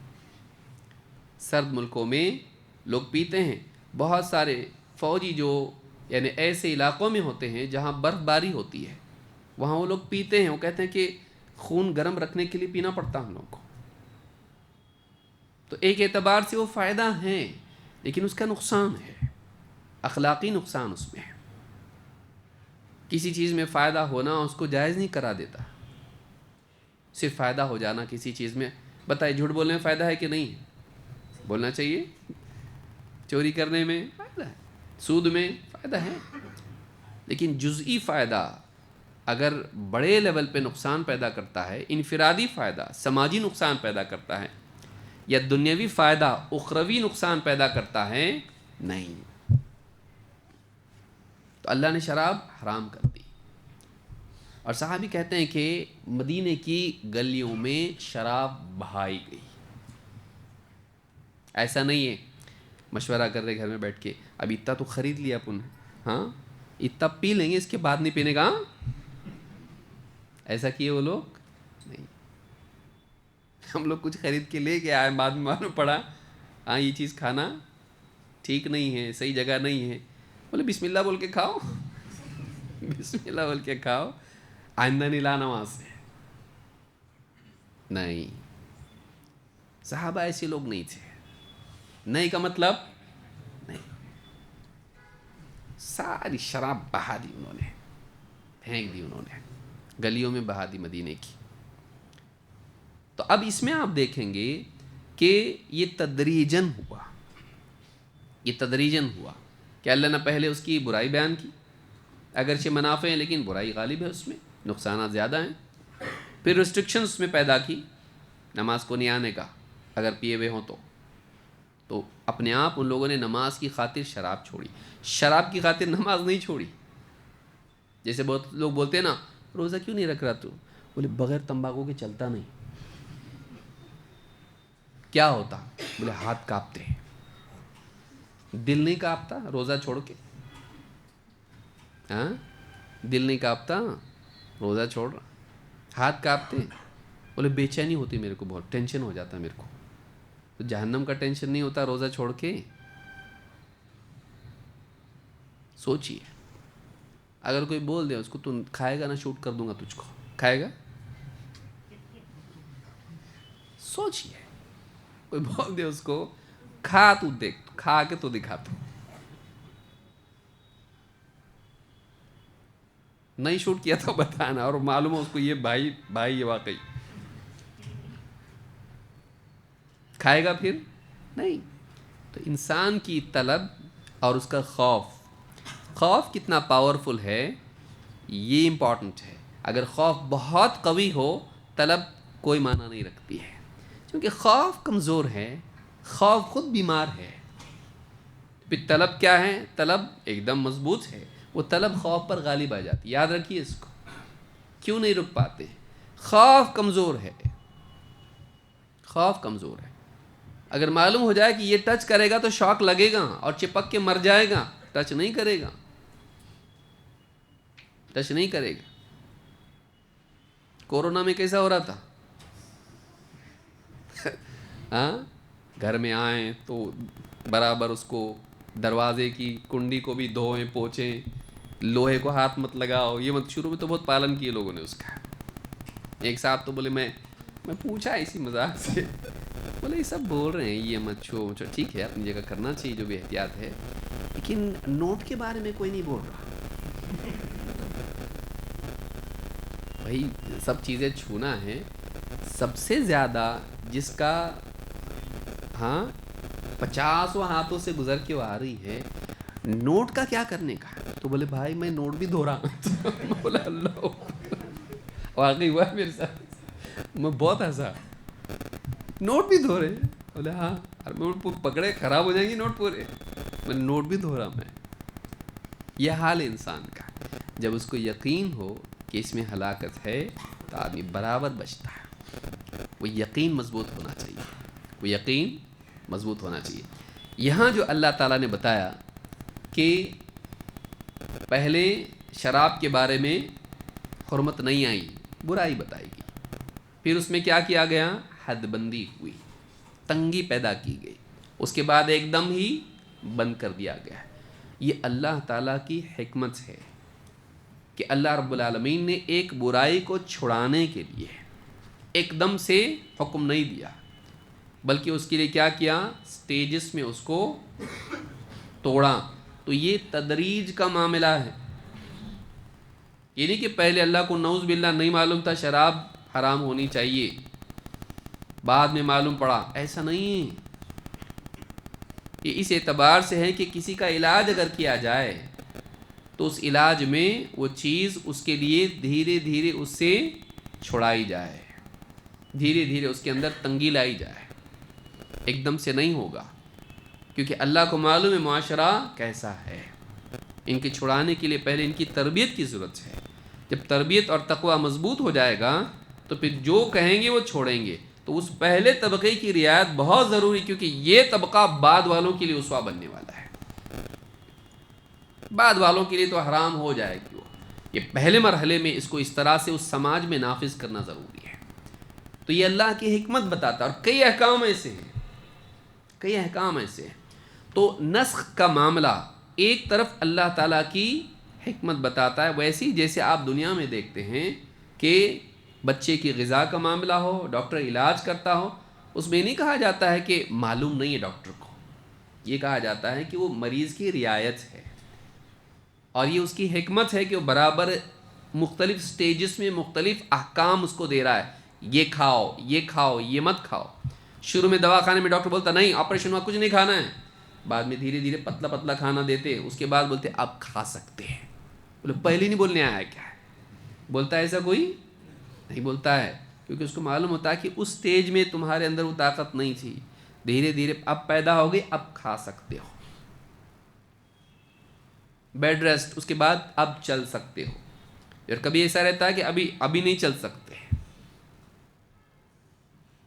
سرد ملکوں میں لوگ پیتے ہیں. بہت سارے فوجی جو یعنی ایسے علاقوں میں ہوتے ہیں جہاں برف باری ہوتی ہے، وہاں وہ لوگ پیتے ہیں، وہ کہتے ہیں کہ خون گرم رکھنے کے لیے پینا پڑتا ہم لوگوں کو. تو ایک اعتبار سے وہ فائدہ ہیں، لیکن اس کا نقصان ہے، اخلاقی نقصان اس میں ہے. کسی چیز میں فائدہ ہونا اس کو جائز نہیں کرا دیتا. صرف فائدہ ہو جانا کسی چیز میں، بتائیے جھوٹ بولنے میں فائدہ ہے کہ نہیں؟ بولنا چاہیے. چوری کرنے میں فائدہ ہے، سود میں فائدہ ہے، لیکن جزئی فائدہ اگر بڑے لیول پہ نقصان پیدا کرتا ہے، انفرادی فائدہ سماجی نقصان پیدا کرتا ہے، یا دنیاوی فائدہ اخروی نقصان پیدا کرتا ہے، نہیں. تو اللہ نے شراب حرام کر دی. اور صحابی کہتے ہیں کہ مدینے کی گلیوں میں شراب بہائی گئی. ایسا نہیں ہے مشورہ کر رہے گھر میں بیٹھ کے اب اتنا تو خرید لیا اپن، ہاں اتنا پی لیں گے، اس کے بعد نہیں پینے کا. ایسا کیے وہ لوگ نہیں. ہم لوگ کچھ خرید کے لے کے آئے، بعد میں معلوم پڑا ہاں یہ چیز کھانا ٹھیک نہیں ہے، صحیح جگہ نہیں ہے. بولے بسم اللہ بول کے کھاؤ، بسم اللہ بول کے کھاؤ، آئندہ نہیں لانا وہاں سے. نہیں، صحابہ ایسے لوگ نہیں تھے. نہیں کا مطلب نہیں، ساری شراب بہا دی انہوں نے، پھینک دی انہوں نے، گلیوں میں بہا دی مدینے کی. تو اب اس میں آپ دیکھیں گے کہ یہ تدریجن ہوا، یہ تدریجن ہوا کہ اللہ نے پہلے اس کی برائی بیان کی، اگرچہ منافع ہیں لیکن برائی غالب ہے، اس میں نقصانات زیادہ ہیں. پھر ریسٹرکشن اس میں پیدا کی، نماز کو نہیں آنے کا اگر پیے ہوئے ہوں تو اپنے آپ ان لوگوں نے نماز کی خاطر شراب چھوڑی، شراب کی خاطر نماز نہیں چھوڑی. جیسے بہت لوگ بولتے ہیں نا روزہ کیوں نہیں رکھ رہا تو، بولے بغیر تمباکو کے چلتا نہیں. کیا ہوتا؟ بولے ہاتھ کانپتے ہیں. دل نہیں کانپتا روزہ چھوڑ کے؟ ہاں دل نہیں کانپتا روزہ چھوڑ رہا، ہاتھ کانپتے ہیں. بولے بے چینی ہوتی میرے کو، بہت ٹینشن ہو جاتا میرے کو. تو جہنم کا ٹینشن نہیں ہوتا روزہ چھوڑ کے؟ سوچیے، اگر کوئی بول دے اس کو تم کھائے گا نا شوٹ کر دوں گا تجھ کو، کھائے گا؟ سوچیے، کوئی بول دے اس کو کھا تو دیکھ، کھا کے تو دکھا. تو نہیں شوٹ کیا تو بتانا، اور معلوم ہو اس کو یہ بھائی یہ واقعی کھائے گا پھر نہیں. تو انسان کی طلب اور اس کا خوف کتنا پاورفل ہے یہ امپورٹنٹ ہے. اگر خوف بہت قوی ہو طلب کوئی معنی نہیں رکھتی ہے، کیونکہ خوف کمزور ہے، خوف خود بیمار ہے. پھر طلب کیا ہے؟ طلب ایک دم مضبوط ہے، وہ طلب خوف پر غالب آ جاتی. یاد رکھیے اس کو، کیوں نہیں رک پاتے؟ خوف کمزور ہے، خوف کمزور ہے. اگر معلوم ہو جائے کہ یہ ٹچ کرے گا تو شاک لگے گا اور چپک کے مر جائے گا، ٹچ نہیں کرے گا، ٹچ نہیں کرے گا. کورونا میں کیسا ہو رہا تھا؟ ہاں گھر میں آئیں تو برابر اس کو دروازے کی کنڈی کو بھی دھوئیں پوچھیں، لوہے کو ہاتھ مت لگاؤ، یہ مت. شروع میں تو بہت پالن کیے لوگوں نے اس کا. ایک صاحب تو بولے میں پوچھا اسی مذاق سے، بولے یہ سب بول رہے ہیں یہ مت چھو، ٹھیک ہے اپنی جگہ کرنا چاہیے جو بھی احتیاط ہے، لیکن نوٹ کے بارے میں کوئی نہیں بول رہا. بھائی سب چیزیں چھونا ہے. سب سے زیادہ جس کا 50 ہاتھوں سے گزر کے وہ آ رہی ہے، نوٹ کا کیا کرنے کا؟ تو بولے بھائی میں نوٹ بھی دھو رہا ہوں. بولا اللہ، واقعی ہوا ہے میرے ساتھ. میں بہت ہنسا، نوٹ بھی دھو رہے. بولے ہاں، نوٹ پکڑے خراب ہو جائیں گی نوٹ پورے. میں نوٹ بھی دھو رہا. میں یہ حال ہے انسان کا. جب اس کو یقین ہو کہ اس میں ہلاکت ہے تو آدمی برابر بچتا ہے. وہ یقین مضبوط ہونا چاہیے، وہ یقین مضبوط ہونا چاہیے. یہاں جو اللہ تعالیٰ نے بتایا کہ پہلے شراب کے بارے میں حرمت نہیں آئی، برائی بتائی گئی. پھر اس میں کیا کیا گیا؟ حد بندی ہوئی، تنگی پیدا کی گئی. اس کے بعد ایک دم ہی بند کر دیا گیا ہے۔ یہ اللہ تعالیٰ کی حکمت ہے کہ اللہ رب العالمین نے ایک برائی کو چھڑانے کے لیے ایک دم سے حکم نہیں دیا، بلکہ اس کے لیے کیا کیا، سٹیجز میں اس کو توڑا۔ تو یہ تدریج کا معاملہ ہے، یہ نہیں کہ پہلے اللہ کو نعوذ باللہ نہیں معلوم تھا شراب حرام ہونی چاہیے، بعد میں معلوم پڑا، ایسا نہیں ہے۔ یہ اس اعتبار سے ہے کہ کسی کا علاج اگر کیا جائے تو اس علاج میں وہ چیز اس کے لیے دھیرے دھیرے اس سے چھڑائی جائے، دھیرے دھیرے اس کے اندر تنگی لائی جائے، ایک دم سے نہیں ہوگا، کیونکہ اللہ کو معلوم ہے معاشرہ کیسا ہے۔ ان کے چھڑانے کے لیے پہلے ان کی تربیت کی ضرورت ہے۔ جب تربیت اور تقوی مضبوط ہو جائے گا تو پھر جو کہیں گے وہ چھوڑیں گے۔ تو اس پہلے طبقے کی رعایت بہت ضروری، کیونکہ یہ طبقہ بعد والوں کے لیے اسوہ بننے والا ہے، بعد والوں کے لیے تو حرام ہو جائے گی۔ یہ پہلے مرحلے میں اس کو اس طرح سے اس سماج میں نافذ کرنا ضروری ہے۔ تو یہ اللہ کی حکمت بتاتا ہے، اور کئی احکام ایسے ہیں، کئی احکام ایسے ہیں۔ تو نسخ کا معاملہ ایک طرف اللہ تعالیٰ کی حکمت بتاتا ہے، ویسی جیسے آپ دنیا میں دیکھتے ہیں کہ بچے کی غذا کا معاملہ ہو، ڈاکٹر علاج کرتا ہو، اس میں نہیں کہا جاتا ہے کہ معلوم نہیں ہے ڈاکٹر کو، یہ کہا جاتا ہے کہ وہ مریض کی رعایت ہے، اور یہ اس کی حکمت ہے کہ وہ برابر مختلف سٹیجز میں مختلف احکام اس کو دے رہا ہے، یہ کھاؤ، یہ کھاؤ، یہ مت کھاؤ۔ شروع میں دواخانے میں ڈاکٹر بولتا نہیں آپریشن ہوا کچھ نہیں کھانا ہے، بعد میں دھیرے دھیرے پتلا پتلا کھانا دیتے، اس کے بعد بولتے اب کھا سکتے ہیں۔ بولے پہلے نہیں بولنے آیا کیا ہے؟ بولتا ہے ایسا کوئی نہیں بولتا ہے، کیونکہ اس کو معلوم ہوتا ہے کہ اس سٹیج میں تمہارے اندر وہ طاقت نہیں تھی، دھیرے دھیرے اب پیدا ہو گئی، اب کھا سکتے ہو، بیڈ ریسٹ، اس کے بعد اب چل سکتے ہو۔ اور کبھی ایسا رہتا ہے کہ ابھی نہیں چل سکتے،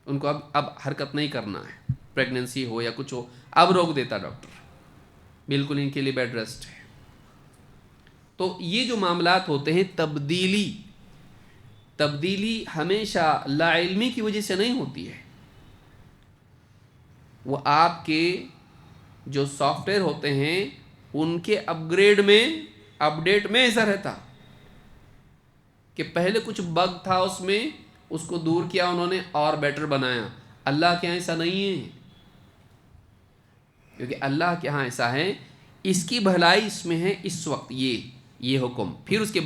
ان کو اب حرکت نہیں کرنا ہے، پریگننسی ہو یا کچھ ہو، اب روک دیتا ڈاکٹر، بالکل ان کے لیے بیڈ ریسٹ ہے۔ تو یہ جو معاملات ہوتے ہیں، تبدیلی ہمیشہ لا علمی کی وجہ سے نہیں ہوتی ہے، وہ آپ کے جو سافٹ ویئر ہوتے ہیں ان کے اپڈیٹ میں ایسا رہتا کہ پہلے کچھ بگ تھا اس میں، اس کو دور کیا انہوں نے اور بیٹر بنایا۔ اللہ کے ہاں ایسا نہیں ہے، کیونکہ اللہ کے ہاں ایسا ہے، اس کی بھلائی اس میں ہے، اس وقت یہ حکم، پھر اس کے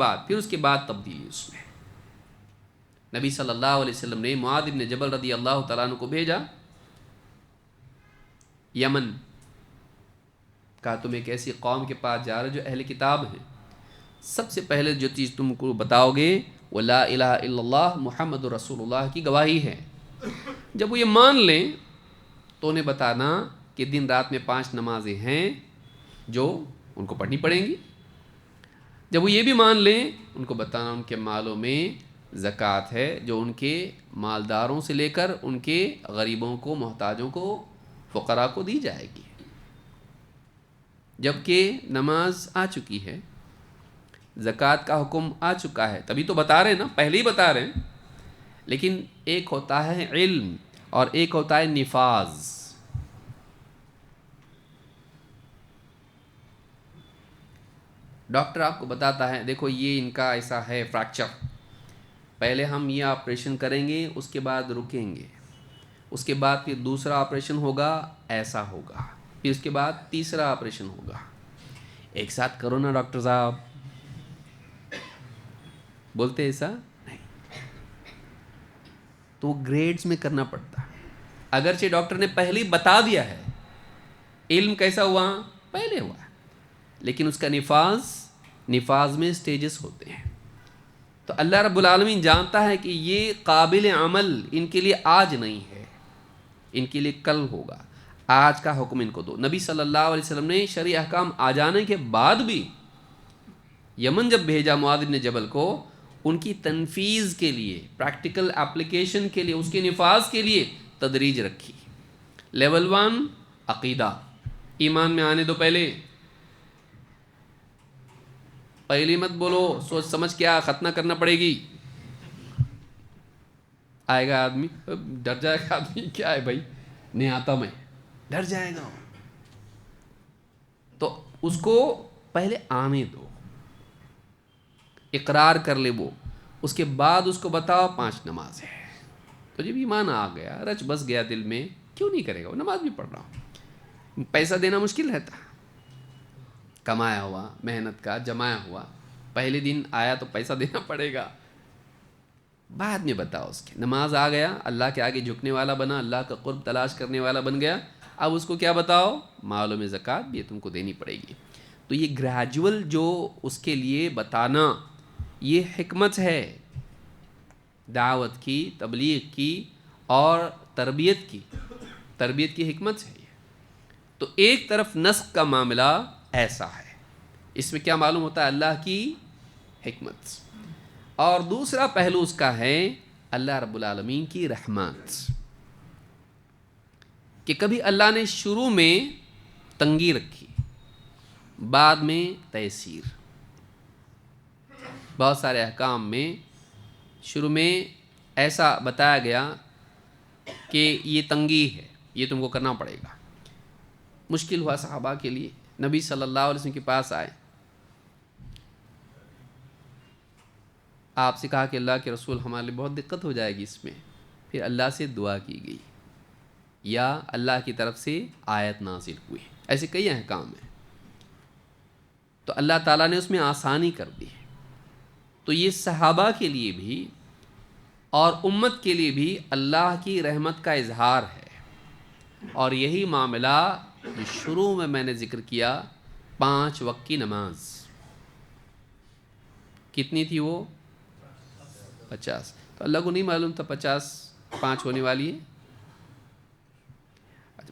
بعد تبدیلی اس میں۔ نبی صلی اللہ علیہ وسلم نے معاذ بن جبل رضی اللہ تعالیٰ عنہ کو بھیجا یمن، کہا تم ایک ایسی قوم کے پاس جا رہے جو اہل کتاب ہیں، سب سے پہلے جو چیز تم کو بتاؤ گے وہ لا الہ الا اللہ محمد رسول اللہ کی گواہی ہے۔ جب وہ یہ مان لیں تو انہیں بتانا کہ دن رات میں 5 نمازیں ہیں جو ان کو پڑھنی پڑیں گی۔ جب وہ یہ بھی مان لیں، ان کو بتانا ان کے مالوں میں زکوٰۃ ہے جو ان کے مالداروں سے لے کر ان کے غریبوں کو، محتاجوں کو، فقراء کو دی جائے گی۔ جبکہ نماز آ چکی ہے، زکوٰۃ کا حکم آ چکا ہے، تبھی تو بتا رہے ہیں نا، پہلے ہی بتا رہے ہیں۔ لیکن ایک ہوتا ہے علم اور ایک ہوتا ہے نفاذ۔ ڈاکٹر آپ کو بتاتا ہے دیکھو یہ ان کا ایسا ہے فریکچر، پہلے ہم یہ آپریشن کریں گے، اس کے بعد رکیں گے، اس کے بعد پھر دوسرا آپریشن ہوگا، ایسا ہوگا، پھر اس کے بعد تیسرا آپریشن ہوگا۔ ایک ساتھ کرو نا ڈاکٹر صاحب، بولتے ایسا نہیں، تو وہ گریڈز میں کرنا پڑتا ہے۔ اگرچہ ڈاکٹر نے پہلے ہی بتا دیا ہے، علم کیسا ہوا پہلے ہوا، لیکن اس کا نفاذ میں سٹیجز ہوتے ہیں۔ تو اللہ رب العالمین جانتا ہے کہ یہ قابل عمل ان کے لیے آج نہیں ہے، ان کے لیے کل ہوگا، آج کا حکم ان کو دو۔ نبی صلی اللہ علیہ وسلم نے شرعی احکام آ جانے کے بعد بھی یمن جب بھیجا معاذ بن جبل کو، ان کی تنفیذ کے لیے، پریکٹیکل اپلیکیشن کے لیے، اس کے نفاذ کے لیے تدریج رکھی۔ لیول 1 عقیدہ، ایمان میں آنے دو، پہلی مت بولو سوچ سمجھ کیا ختنہ کرنا پڑے گی، آئے گا آدمی ڈر جائے گا، آدمی کیا ہے بھائی نہیں آتا، میں ڈر جائے گا، تو اس کو پہلے آنے دو، اقرار کر لے وہ، اس کے بعد اس کو بتاؤ 5 نماز ہے. تو جب ایمان آ گیا، رچ بس گیا دل میں، کیوں نہیں کرے گا وہ؟ نماز بھی پڑھ رہا ہوں. پیسہ دینا مشکل رہتا، کمایا ہوا، محنت کا جمایا ہوا، پہلے دن آیا تو پیسہ دینا پڑے گا، بعد میں بتاؤ. اس کے نماز آ گیا، اللہ کے آگے جھکنے والا بنا، اللہ کا قرب تلاش کرنے والا بن گیا، اب اس کو کیا بتاؤ؟ مالوں میں زکوٰۃ بھی تم کو دینی پڑے گی. تو یہ گریجول جو اس کے لیے بتانا، یہ حکمت ہے دعوت کی، تبلیغ کی اور تربیت کی حکمت ہے یہ. تو ایک طرف نسخ کا معاملہ ایسا ہے، اس میں کیا معلوم ہوتا ہے؟ اللہ کی حکمت. اور دوسرا پہلو اس کا ہے اللہ رب العالمین کی رحمت، کہ کبھی اللہ نے شروع میں تنگی رکھی، بعد میں تیسیر. بہت سارے احکام میں شروع میں ایسا بتایا گیا کہ یہ تنگی ہے، یہ تم کو کرنا پڑے گا. مشکل ہوا صحابہ کے لیے، نبی صلی اللہ علیہ وسلم کے پاس آئے، آپ سے کہا کہ اللہ کے رسول ہمارے لیے بہت دقت ہو جائے گی اس میں. پھر اللہ سے دعا کی گئی یا اللہ کی طرف سے آیت نازل ہوئی. ایسے کئی احکام ہیں تو اللہ تعالیٰ نے اس میں آسانی کر دی. تو یہ صحابہ کے لیے بھی اور امت کے لیے بھی اللہ کی رحمت کا اظہار ہے. اور یہی معاملہ جو شروع میں نے ذکر کیا، 5 وقت کی نماز کتنی تھی؟ وہ 50. تو اللہ کو نہیں معلوم تھا 5 ہونے والی ہے؟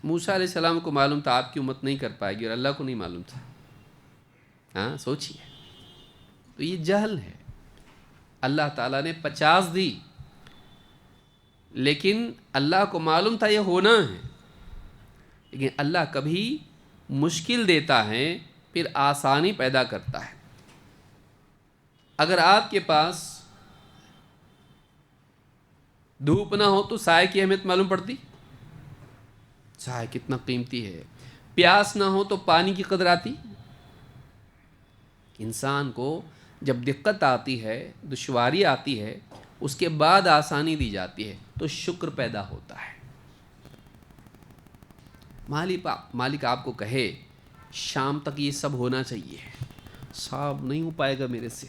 موسیٰ علیہ السلام کو معلوم تھا آپ کی امت نہیں کر پائے گی، اور اللہ کو نہیں معلوم تھا. ہاں سوچیے. تو یہ جہل ہے. اللہ تعالیٰ نے 50 دی، لیکن اللہ کو معلوم تھا یہ ہونا ہے. لیکن اللہ کبھی مشکل دیتا ہے، پھر آسانی پیدا کرتا ہے. اگر آپ کے پاس دھوپ نہ ہو تو سائے کی اہمیت معلوم پڑتی، سایہ کتنا قیمتی ہے. پیاس نہ ہو تو پانی کی قدر آتی. انسان کو جب دقت آتی ہے، دشواری آتی ہے، اس کے بعد آسانی دی جاتی ہے تو شکر پیدا ہوتا ہے. مالک آپ کو کہے شام تک یہ سب ہونا چاہیے، صاحب نہیں ہو پائے گا میرے سے،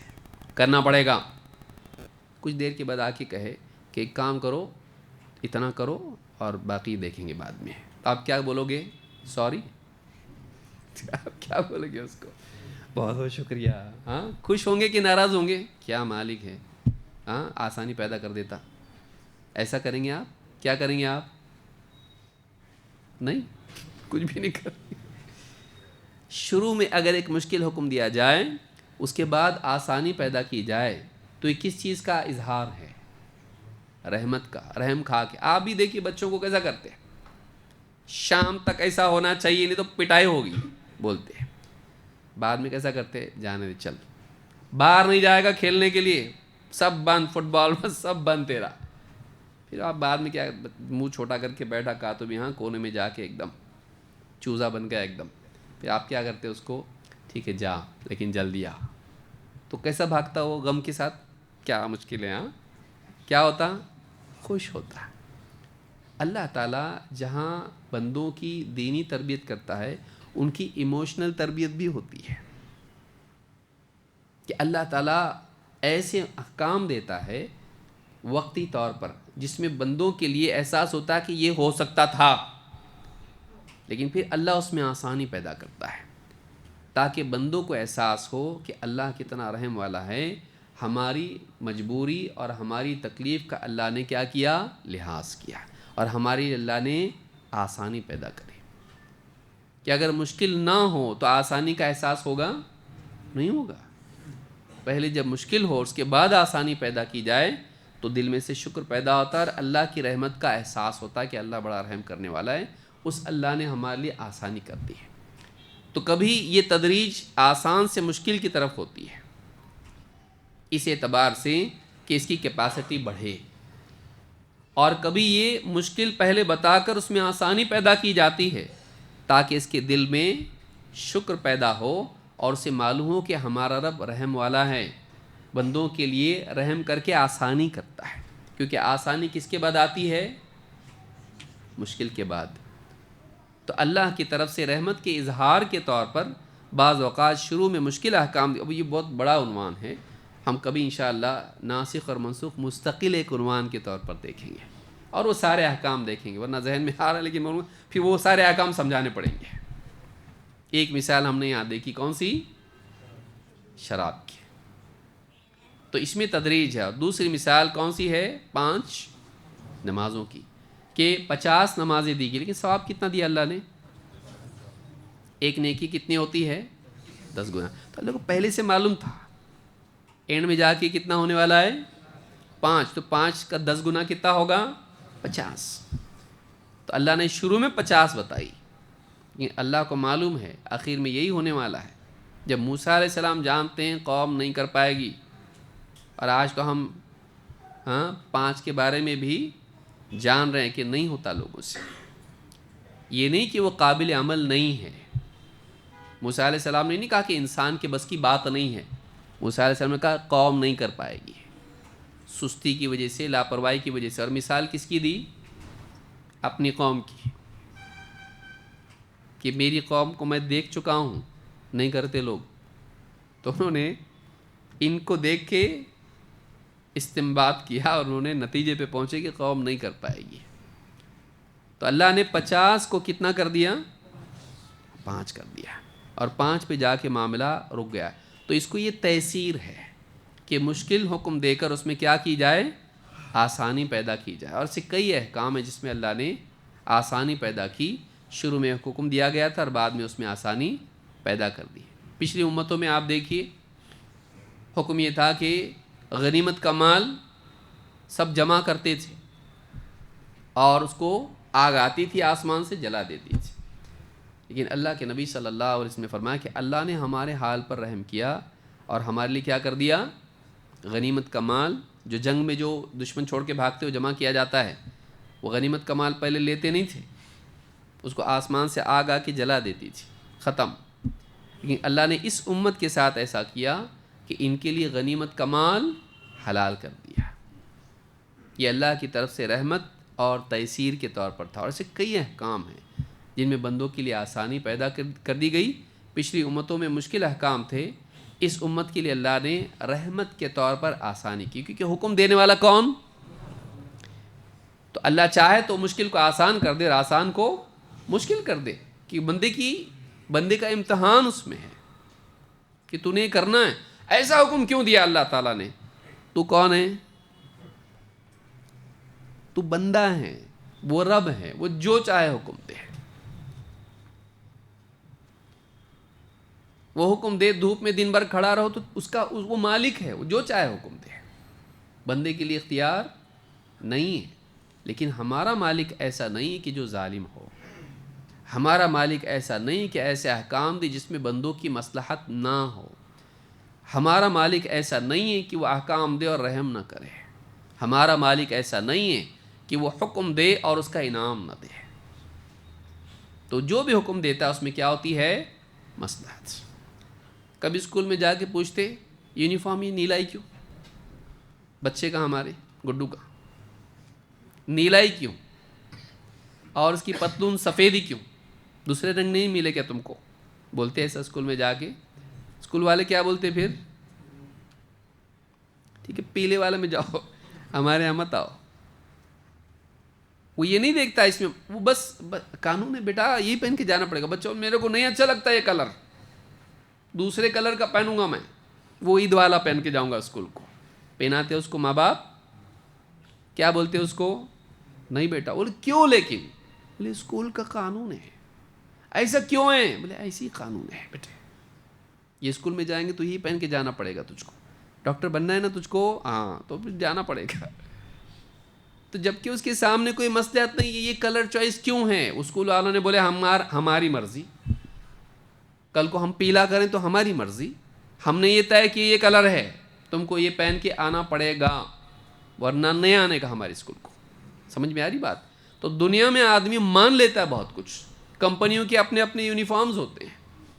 کرنا پڑے گا. کچھ دیر کے بعد آ کے کہے کہ ایک کام کرو، اتنا کرو اور باقی دیکھیں گے بعد میں. آپ کیا بولو گے؟ سوری؟ آپ کیا بولو گے اس کو؟ بہت بہت شکریہ. ہاں خوش ہوں گے کہ ناراض ہوں گے؟ کیا مالک ہے، ہاں آسانی پیدا کر دیتا. ایسا کریں گے آپ؟ کیا کریں گے آپ؟ نہیں، کچھ بھی نہیں کریں گے. شروع میں اگر ایک مشکل حکم دیا جائے، اس کے بعد آسانی پیدا کی جائے، تو یہ کس چیز کا اظہار ہے؟ رحمت کا. رحم کھا کے آپ بھی دیکھیے بچوں کو کیسا کرتے ہیں، شام تک ایسا ہونا چاہیے نہیں تو پٹائی ہوگی بولتے ہیں. بعد میں کیسا کرتے؟ جانے دے، چل باہر نہیں جائے گا کھیلنے کے لیے، سب بند، فٹ بال میں سب بند تیرا. پھر آپ بعد میں کیا منہ چھوٹا کر کے بیٹھا، کہا تو بھی ہاں کونے میں جا کے ایک دم چوزا بن گیا ایک دم. پھر آپ کیا کرتے اس کو؟ ٹھیک ہے جا لیکن جلدی آ. تو کیسا بھاگتا وہ غم کے ساتھ؟ کیا مشکل ہے. ہاں کیا ہوتا؟ خوش ہوتا. اللہ تعالیٰ جہاں بندوں کی دینی تربیت کرتا ہے، ان کی ایموشنل تربیت بھی ہوتی ہے. کہ اللہ تعالیٰ ایسے احکام دیتا ہے وقتی طور پر جس میں بندوں کے لیے احساس ہوتا ہے کہ یہ ہو سکتا تھا، لیکن پھر اللہ اس میں آسانی پیدا کرتا ہے تاکہ بندوں کو احساس ہو کہ اللہ کتنا رحم والا ہے. ہماری مجبوری اور ہماری تکلیف کا اللہ نے کیا کیا؟ لحاظ کیا، اور ہماری اللہ نے آسانی پیدا کری. کہ اگر مشکل نہ ہو تو آسانی کا احساس ہوگا؟ نہیں ہوگا. پہلے جب مشکل ہو، اس کے بعد آسانی پیدا کی جائے تو دل میں سے شکر پیدا ہوتا ہے اور اللہ کی رحمت کا احساس ہوتا ہے کہ اللہ بڑا رحم کرنے والا ہے، اس اللہ نے ہمارے لیے آسانی کر دی ہے. تو کبھی یہ تدریج آسان سے مشکل کی طرف ہوتی ہے، اس اعتبار سے کہ اس کی کیپیسٹی بڑھے، اور کبھی یہ مشکل پہلے بتا کر اس میں آسانی پیدا کی جاتی ہے تاکہ اس کے دل میں شکر پیدا ہو اور اسے معلوم ہو کہ ہمارا رب رحم والا ہے، بندوں کے لیے رحم کر کے آسانی کرتا ہے، کیونکہ آسانی کس کے بعد آتی ہے؟ مشکل کے بعد۔ تو اللہ کی طرف سے رحمت کے اظہار کے طور پر بعض اوقات شروع میں مشکل احکام، اب یہ بہت بڑا عنوان ہے، ہم کبھی انشاءاللہ ناسخ اور منسوخ مستقل ایک عنوان کے طور پر دیکھیں گے اور وہ سارے احکام دیکھیں گے، ورنہ ذہن میں آ رہا ہے لیکن پھر وہ سارے احکام سمجھانے پڑیں گے۔ ایک مثال ہم نے یہاں دیکھی، کون سی؟ شراب کی، تو اس میں تدریج ہے۔ اور دوسری مثال کون سی ہے؟ 5 نمازوں کی، کہ 50 نمازیں دی گئی لیکن ثواب کتنا دیا اللہ نے؟ ایک نیکی کتنی ہوتی ہے؟ 10 گنا۔ تو اللہ کو پہلے سے معلوم تھا اینڈ میں جا کے کتنا ہونے والا ہے؟ 5، تو 5 کا 10 گنا کتنا ہوگا؟ 50۔ تو اللہ نے شروع میں 50 بتائی، لیکن اللہ کو معلوم ہے آخر میں یہی ہونے والا ہے۔ جب موسیٰ علیہ السلام جانتے ہیں قوم نہیں کر پائے گی، اور آج تو ہم 5 کے بارے میں بھی جان رہے ہیں کہ نہیں ہوتا لوگوں سے، یہ نہیں کہ وہ قابل عمل نہیں ہے۔ موسیٰ علیہ السلام نے نہیں کہا کہ انسان کے بس کی بات نہیں ہے، موسیٰ علیہ السلام نے کہا قوم نہیں کر پائے گی، سستی کی وجہ سے، لاپرواہی کی وجہ سے۔ اور مثال کس کی دی؟ اپنی قوم کی، کہ میری قوم کو میں دیکھ چکا ہوں نہیں کرتے لوگ، تو انہوں نے ان کو دیکھ کے استنباط کیا اور انہوں نے نتیجے پہ پہنچے کہ قوم نہیں کر پائے گی۔ تو اللہ نے 50 کو کتنا کر دیا؟ 5 کر دیا، اور 5 پہ جا کے معاملہ رک گیا۔ تو اس کو یہ تیسیر ہے کہ مشکل حکم دے کر اس میں کیا کی جائے؟ آسانی پیدا کی جائے۔ اور اسے کئی احکام ہیں جس میں اللہ نے آسانی پیدا کی، شروع میں حکم دیا گیا تھا اور بعد میں اس میں آسانی پیدا کر دی۔ پچھلی امتوں میں آپ دیکھیے حکم یہ تھا کہ غنیمت کا مال سب جمع کرتے تھے اور اس کو آگ آتی تھی آسمان سے جلا دیتی تھی، لیکن اللہ کے نبی صلی اللہ علیہ وسلم نے فرمایا کہ اللہ نے ہمارے حال پر رحم کیا اور ہمارے لیے کیا کر دیا؟ غنیمت کا مال جو جنگ میں جو دشمن چھوڑ کے بھاگتے ہو جمع کیا جاتا ہے، وہ غنیمت کا مال پہلے لیتے نہیں تھے، اس کو آسمان سے آگ آ کے جلا دیتی تھی، ختم۔ لیکن اللہ نے اس امت کے ساتھ ایسا کیا کہ ان کے لیے غنیمت کا مال حلال کر دیا۔ یہ اللہ کی طرف سے رحمت اور تیسیر کے طور پر تھا، اور ایسے کئی احکام ہیں جن میں بندوں کے لیے آسانی پیدا کر دی گئی۔ پچھلی امتوں میں مشکل احکام تھے، اس امت کے لیے اللہ نے رحمت کے طور پر آسانی کی، کیونکہ حکم دینے والا کون؟ تو اللہ چاہے تو مشکل کو آسان کر دے اور آسان کو مشکل کر دے، کہ بندے کا امتحان اس میں ہے کہ تو نے کرنا ہے۔ ایسا حکم کیوں دیا اللہ تعالیٰ نے؟ تو کون ہے؟ تو بندہ ہے، وہ رب ہے، وہ جو چاہے حکم دے، وہ حکم دے دھوپ میں دن بھر کھڑا رہو تو وہ مالک ہے، وہ جو چاہے حکم دے، بندے کے لیے اختیار نہیں ہے۔ لیکن ہمارا مالک ایسا نہیں کہ جو ظالم ہو، ہمارا مالک ایسا نہیں کہ ایسے احکام دے جس میں بندوں کی مصلحت نہ ہو، ہمارا مالک ایسا نہیں ہے کہ وہ احکام دے اور رحم نہ کرے، ہمارا مالک ایسا نہیں ہے کہ وہ حکم دے اور اس کا انعام نہ دے۔ تو جو بھی حکم دیتا ہے اس میں کیا ہوتی ہے؟ مصلحت۔ کبھی اسکول میں جا کے پوچھتے یونیفارم یہ نیلائی کیوں؟ بچے کا، ہمارے گڈو کا نیلائی کیوں؟ اور اس کی پتلون سفیدی کیوں؟ دوسرے رنگ نہیں ملے کیا تم کو؟ بولتے ایسا اسکول میں جا کے؟ اسکول والے کیا بولتے پھر؟ ٹھیک ہے پیلے والے میں جاؤ، ہمارے یہاں مت آؤ۔ وہ یہ نہیں دیکھتا اس میں، وہ بس قانون ہے بیٹا یہی پہن کے جانا پڑے گا۔ بچوں میرے کو نہیں اچھا لگتا یہ کلر، دوسرے کلر کا پہنوں گا میں، وہ عید والا پہن کے جاؤں گا اسکول کو۔ پہناتے اس کو ماں باپ، کیا بولتے اس کو؟ نہیں بیٹا۔ بولے کیوں؟ لیکن بولے اسکول کا قانون ہے۔ ایسا کیوں ہے؟ بولے ایسی قانون ہے بیٹے، یہ اسکول میں جائیں گے تو یہی پہن کے جانا پڑے گا تجھ کو، ڈاکٹر بننا ہے نا تجھ کو، ہاں تو پھر جانا پڑے گا۔ تو جبکہ اس کے سامنے کوئی مصلحت نہیں ہے، یہ کلر چوائس کیوں ہے؟ اسکول والوں نے بولے ہماری مرضی، کل کو ہم پیلا کریں تو ہماری مرضی، ہم نے یہ طے کہ یہ کلر ہے، تم کو یہ پہن کے آنا پڑے گا ورنہ نہیں آنے کا ہمارے اسکول کو۔ سمجھ میں آ رہی بات؟ تو دنیا میں آدمی مان لیتا ہے بہت کچھ، کمپنیوں کے اپنے اپنے یونیفارمز ہوتے ہیں،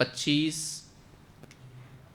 25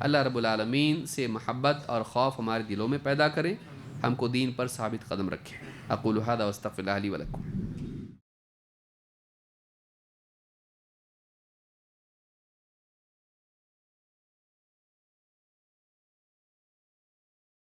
اللہ رب العالمین سے محبت اور خوف ہمارے دلوں میں پیدا کریں، ہم کو دین پر ثابت قدم رکھیں۔ اقول ھذا واستغفر اللہ لی ولکم۔